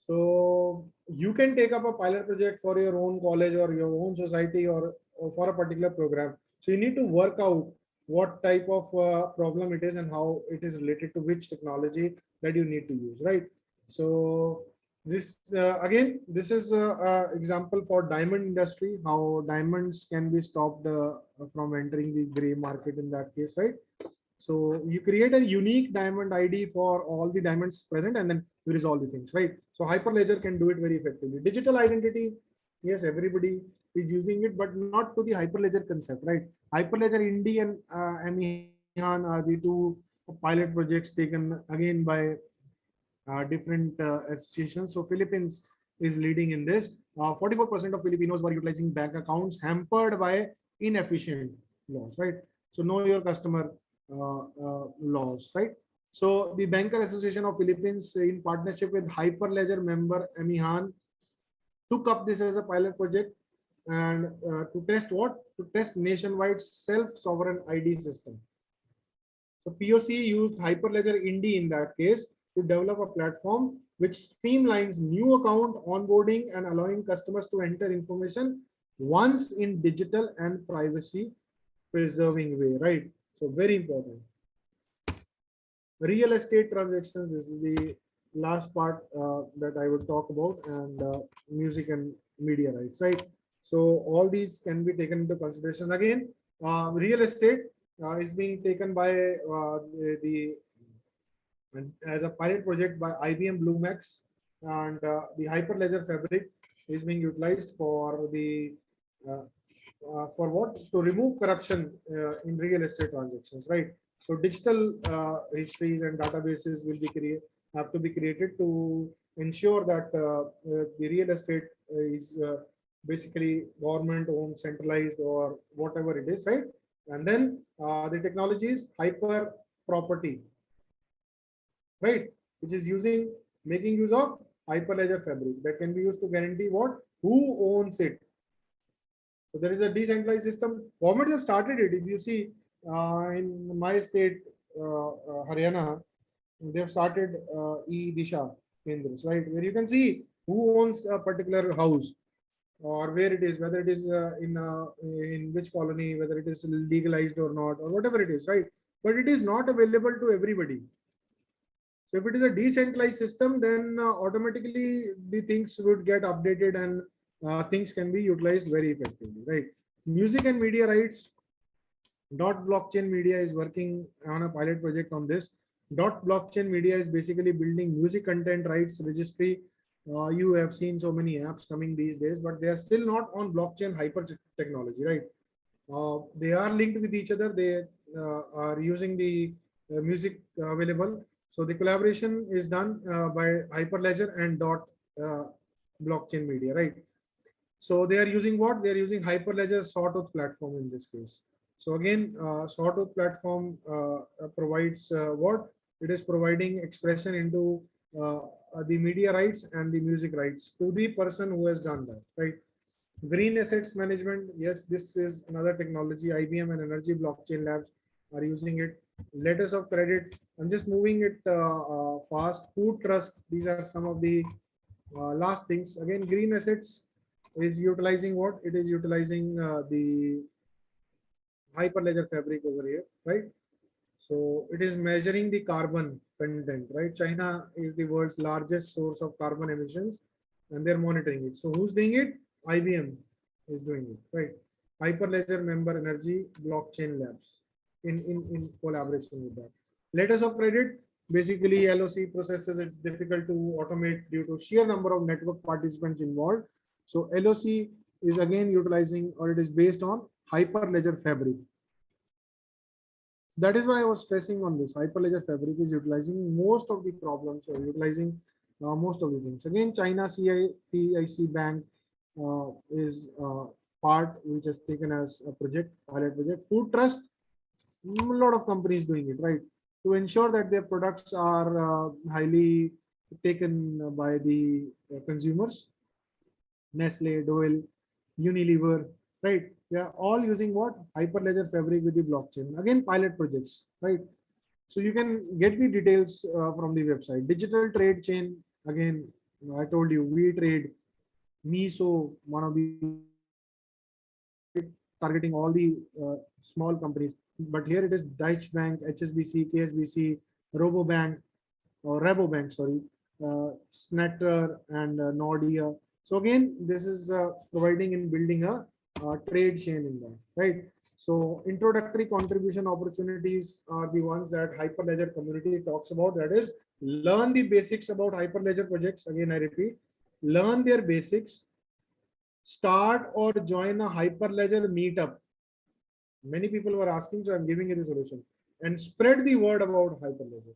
So you can take up a pilot project for your own college or your own society or for a particular program. So you need to work out what type of problem it is and how it is related to which technology that you need to use, right? So this again, this is example for diamond industry, how diamonds can be stopped from entering the gray market in that case, right? So you create a unique diamond ID for all the diamonds present, and then you resolve the things, right? So Hyperledger can do it very effectively. Digital identity, yes, everybody is using it, but not to the Hyperledger concept, right? Hyperledger Indy and Amihan are the two pilot projects taken again by different associations. So Philippines is leading in this. 44% of Filipinos were utilizing bank accounts hampered by inefficient laws, right? So know your customer laws, right? So the Banker Association of Philippines, in partnership with Hyperledger member Amihan, took up this as a pilot project and to test what? To test nationwide self-sovereign ID system. So POC used Hyperledger Indy in that case to develop a platform which streamlines new account onboarding and allowing customers to enter information once in digital and privacy preserving way, right? So very important. Real estate transactions, this is the last part that I would talk about, and music and media rights, right? So all these can be taken into consideration. Again, real estate is being taken by as a pilot project by IBM Bluemax, and the Hyperledger Fabric is being utilized for the for what? To remove corruption in real estate transactions, right? So digital histories and databases will be have to be created to ensure that the real estate is basically government owned, centralized, or whatever it is, right? And then the technology is hyper property, right? Which is making use of Hyperledger Fabric that can be used to guarantee what? Who owns it. So there is a decentralized system. Governments have started it. If you see in my state, Haryana, they have started e-Disha Kendras, right? Where you can see who owns a particular house or where it is, whether it is in which colony, whether it is legalized or not, or whatever it is, right? But it is not available to everybody. So if it is a decentralized system, then automatically the things would get updated and things can be utilized very effectively, right? Music and media rights. Dot Blockchain Media is working on a pilot project on this. Dot Blockchain Media is basically building music content rights registry. You have seen so many apps coming these days, but they are still not on blockchain hyper technology, right? They are linked with each other. They are using the music available. So the collaboration is done by Hyperledger and Dot Blockchain Media, right? So they are using what? They are using Hyperledger Sawtooth platform in this case. So again, Sawtooth platform provides what? It is providing expression into the media rights and the music rights to the person who has done that, right? Green assets management. Yes, this is another technology. IBM and Energy Blockchain Labs are using it. Letters of credit. I'm just moving it fast. Food trust. These are some of the last things. Again, green assets is utilizing what? It is utilizing the Hyperledger Fabric over here, right? So it is measuring the carbon content, right? China is the world's largest source of carbon emissions, and they're monitoring it. So who's doing it? IBM is doing it, right? Hyperledger member Energy Blockchain Labs in collaboration with that. Letters of credit, basically LOC processes, it's difficult to automate due to sheer number of network participants involved. So LOC is again utilizing, or it is based on Hyperledger Fabric. that is why I was stressing on this. Hyperledger Fabric is utilizing most of the problems, or utilizing most of the things. Again, China CITIC Bank is part which is taken as a project, pilot project. Food Trust, a lot of companies doing it, right? To ensure that their products are highly taken by the consumers. Nestle, Dole, Unilever, right? They are all using what? Hyperledger Fabric with the blockchain. Again, pilot projects, right? So you can get the details from the website. Digital trade chain, again, I told you, we trade, Miso, one of the targeting all the small companies. But here it is Deutsche Bank, HSBC, KSBC, Robobank, or Rabobank, sorry, Snatter and Nordea. So again, this is providing and building a trade chain in that, right? So introductory contribution opportunities are the ones that Hyperledger community talks about. That is, learn the basics about Hyperledger projects. Again, I repeat, learn their basics. Start or join a Hyperledger meetup. Many people were asking, so I'm giving you the solution. And spread the word about Hyperledger.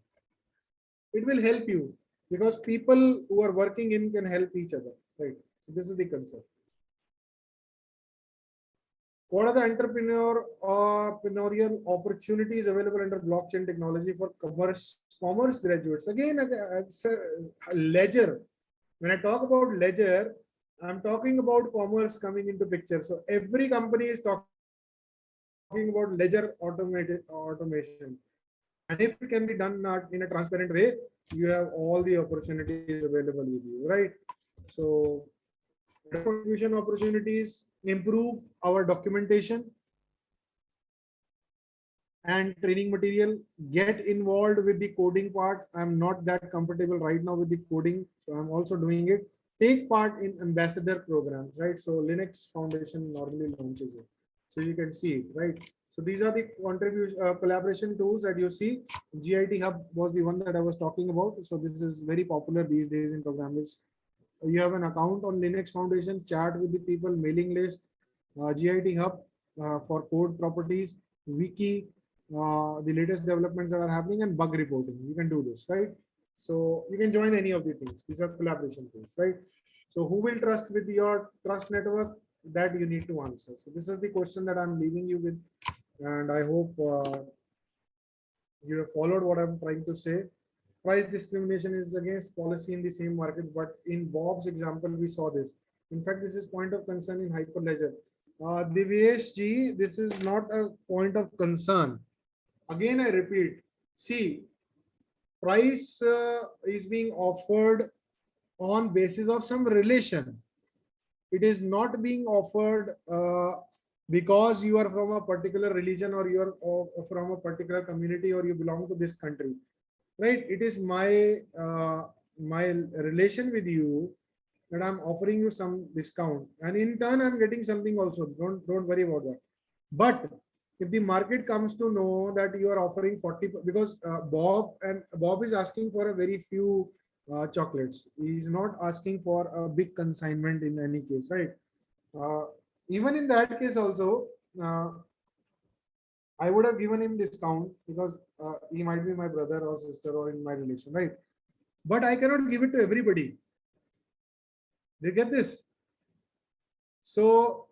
It will help you because people who are working in can help each other, right? So this is the concept. What are the entrepreneurial opportunities available under blockchain technology for commerce graduates? Again, it's a ledger. When I talk about ledger, I'm talking about commerce coming into picture. So every company is talking about ledger automation. And if it can be done in a transparent way, you have all the opportunities available with you, right? So contribution opportunities, improve our documentation and training material, get involved with the coding part. I'm not that comfortable right now with the coding, so I'm also doing it. Take part in ambassador programs, right? So Linux Foundation normally launches it. So you can see it, right? So these are the contribution collaboration tools that you see. GIT Hub was the one that I was talking about. So this is very popular these days in programmers. You have an account on Linux Foundation, chat with the people, mailing list, GIT Hub for code properties, wiki, the latest developments that are happening, and bug reporting. You can do this, right? So you can join any of the things. These are collaboration tools, right? So who will trust with your trust network? That you need to answer. So this is the question that I'm leaving you with. And I hope you have followed what I'm trying to say. Price discrimination is against policy in the same market, but in Bob's example, we saw this. In fact, this is point of concern in Hyperledger. Divyesh ji, this is not a point of concern. Again, I repeat, see, price is being offered on basis of some relation. It is not being offered because you are from a particular religion or you are from a particular community or you belong to this country, right? It is my my relation with you that I'm offering you some discount, and in turn I'm getting something also. Don't worry about that. But if the market comes to know that you are offering 40, because Bob is asking for a very few chocolates. He's not asking for a big consignment in any case, right? Even in that case also, I would have given him discount because he might be my brother or sister or in my relation, right? But I cannot give it to everybody. Do you get this? So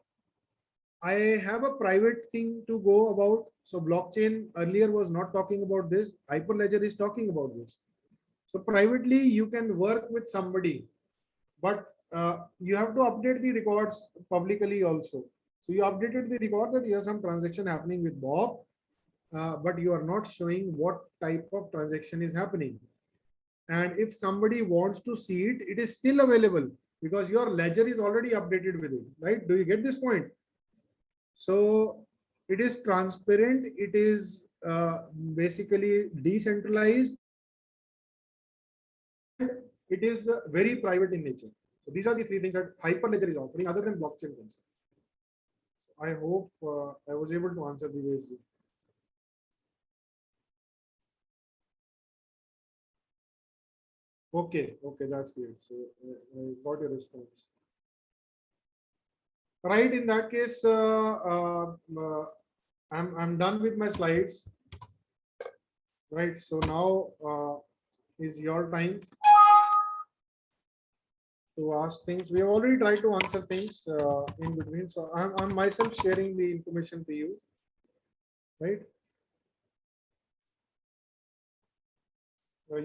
I have a private thing to go about. So blockchain earlier was not talking about this. Hyperledger is talking about this. So privately, you can work with somebody, but you have to update the records publicly also. So you updated the record that you have some transaction happening with Bob, but you are not showing what type of transaction is happening. And if somebody wants to see it, it is still available because your ledger is already updated with it, right? Do you get this point? So it is transparent. It is basically decentralized. It is very private in nature. So these are the three things that Hyperledger is offering other than blockchain concept. So I hope I was able to answer the ways. Okay, that's great. So I got your response. Right, in that case, I'm done with my slides. Right. So now is your time to ask things. We have already tried to answer things in between. So I'm myself sharing the information to you. Right.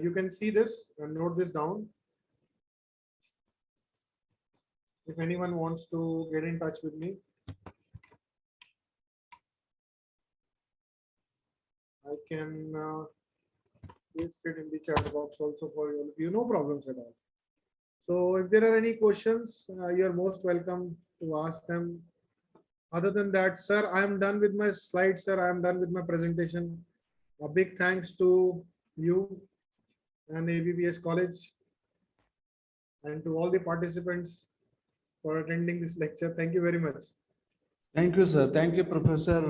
You can see this and note this down. If anyone wants to get in touch with me, I can paste it in the chat box also for all of you. No problems at all. So if there are any questions, you're most welcome to ask them. Other than that, sir, I am done with my slides, sir. I am done with my presentation. A big thanks to you and ABBS College and to all the participants for attending this lecture. Thank you very much. Thank you, sir. Thank you, Professor,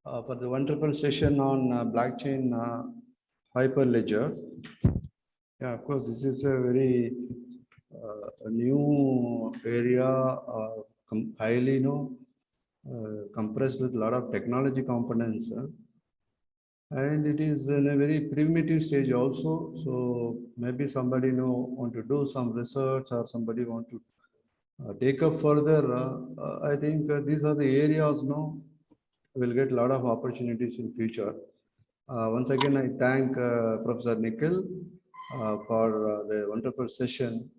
for the wonderful session on blockchain Hyperledger. Yeah, of course, this is a very a new area, highly, compressed with a lot of technology components. And it is in a very primitive stage also. So maybe somebody want to do some research or somebody want to take up further. I think these are the areas will get a lot of opportunities in future. Once again, I thank Professor Nikhil for the wonderful session.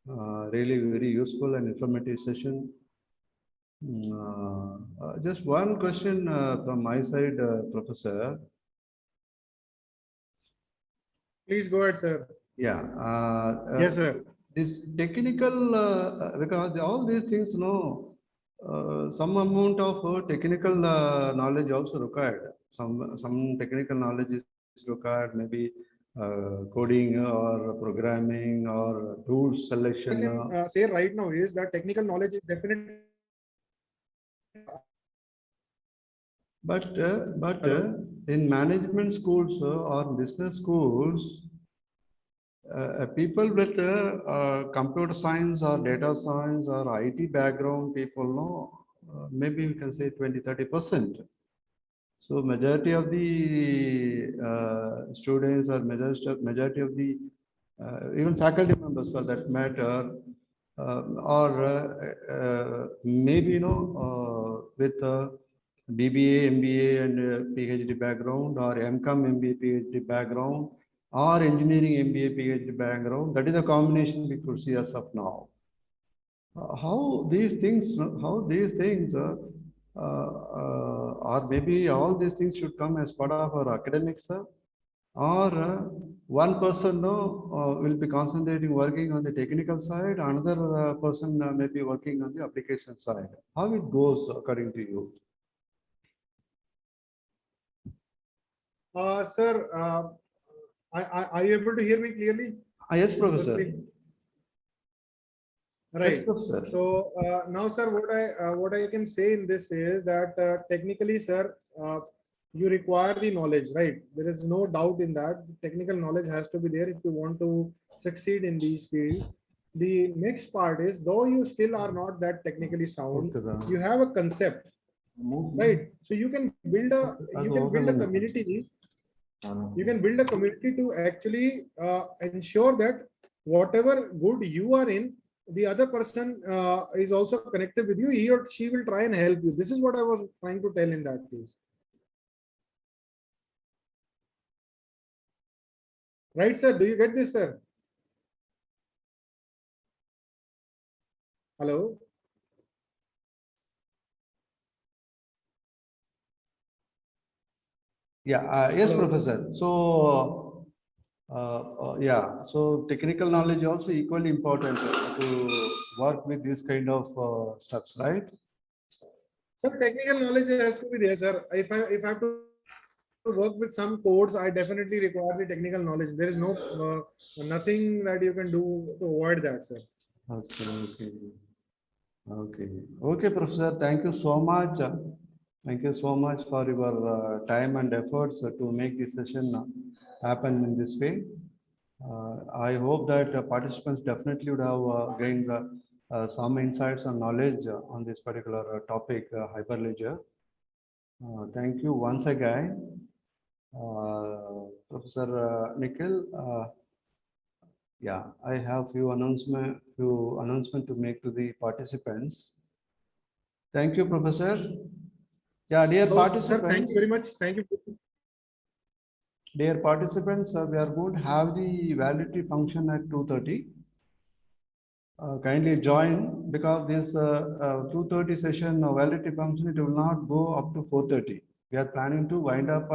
Really very useful and informative session. Just one question from my side, Professor. Please go ahead, sir. Yeah. Yes, sir. This technical, because all these things, some amount of technical knowledge also required. Some technical knowledge is required, maybe coding or programming or tool I selection. can say right now is that technical knowledge is definitely. But in management schools or business schools, people with computer science or data science or IT background people, maybe we can say 20–30%. So majority of the students or majority of the even faculty members for that matter, or maybe with BBA, MBA and PhD background, or MCOM, MBA, PhD background, or engineering MBA, PhD background. That is the combination we could see as of now. How these things, or maybe all these things should come as part of our academics, or one person will be concentrating working on the technical side, another person may be working on the application side. How it goes according to you? Sir, are you able to hear me clearly? Yes, Professor. Firstly. Yes, Right. Professor. So now, sir, what I can say in this is that technically, sir, you require the knowledge, right? There is no doubt in that. Technical knowledge has to be there if you want to succeed in these fields. The next part is, though you still are not that technically sound, you have a concept, right? So you can build a community. You can build a community to actually ensure that whatever good you are in, the other person is also connected with you. He or she will try and help you. This is what I was trying to tell in that case. Right, sir? Do you get this, sir? Hello? Yeah, yes, Hello. Professor. So, yeah, so technical knowledge also equally important to work with this kind of stuffs, right? Sir, technical knowledge has to be there, sir. If I have to work with some codes, I definitely require the technical knowledge. There is no nothing that you can do to avoid that, sir. Okay, Professor. Thank you so much. Thank you so much for your time and efforts to make this session happen in this way. I hope that participants definitely would have gained some insights and knowledge on this particular topic, Hyperledger. Thank you once again. Professor Nikhil, yeah, I have few announcement to make to the participants. Thank you, Professor. Yeah, dear So, sir, thank participants. you very much. Thank you. Dear participants, we are going to have the validity function at 2:30. Kindly join, because this 2:30 session validity function, it will not go up to 4:30. We are planning to wind up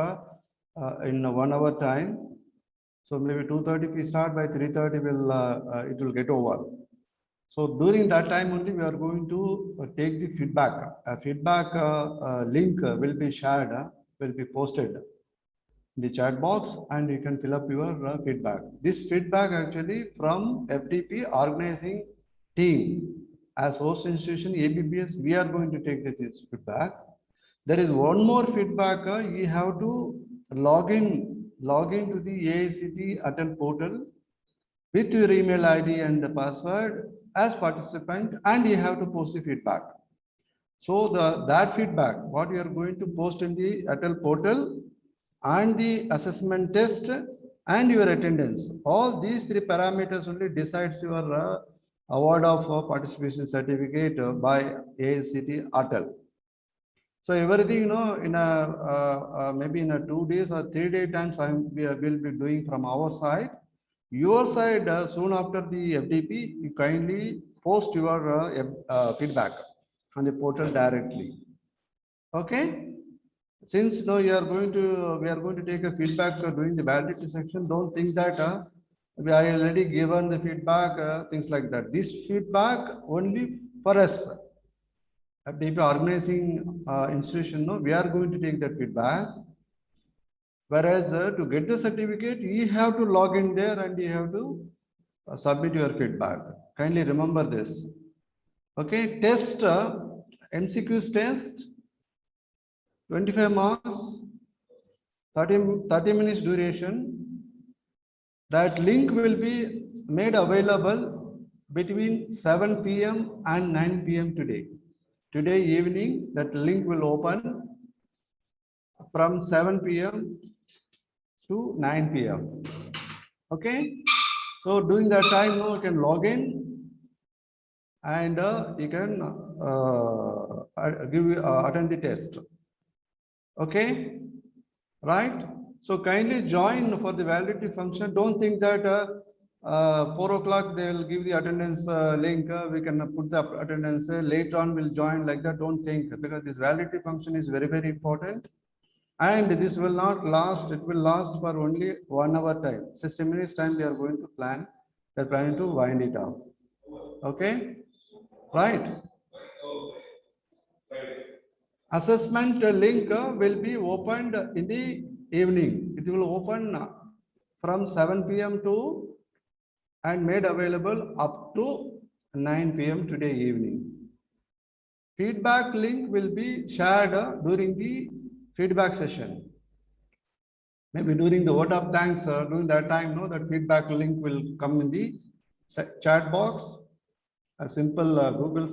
in 1 hour time. So maybe 2:30 we start, by 3:30 it will get over. So during that time only we are going to take the feedback. A feedback link will be shared, will be posted in the chat box, and you can fill up your feedback. This feedback actually from FDP organizing team. As host institution ABBS, we are going to take this feedback. There is one more feedback. You have to log in to the AICTE Atal portal with your email ID and the password as participant, and you have to post the feedback. So that feedback, what you are going to post in the Atal portal, and the assessment test, and your attendance, all these three parameters only decides your award of participation certificate by AICTE Atal. So everything, in a maybe in a 2 days or 3 day times, we will be doing from our side. Your side, soon after the FDP, you kindly post your feedback on the portal directly. Okay. Since now we are going to take a feedback during the validity section. Don't think that we are already given the feedback, things like that. This feedback only for us. FDP organizing institution, no, we are going to take that feedback. Whereas to get the certificate, you have to log in there and you have to submit your feedback. Kindly remember this. Okay, test, MCQs test, 25 marks, 30 minutes duration. That link will be made available between 7 p.m. and 9 p.m. today. Today evening, that link will open from 7 p.m. to 9 p.m. Okay. So during that time, you can log in and you can attend the test. Okay, right? So kindly join for the validity function. Don't think that 4 o'clock they will give the attendance link. We can put the attendance later on. We'll join like that. Don't think, because this validity function is very, very important. And this will not last. It will last for only 1 hour time. 60 minutes time we are going to plan. We are planning to wind it up. Okay, right? Assessment link will be opened in the evening. It will open from 7 p.m. to and made available up to 9 p.m. today evening. Feedback link will be shared during the feedback session. Maybe during the vote of thanks, during that time, that feedback link will come in the chat box. A simple Google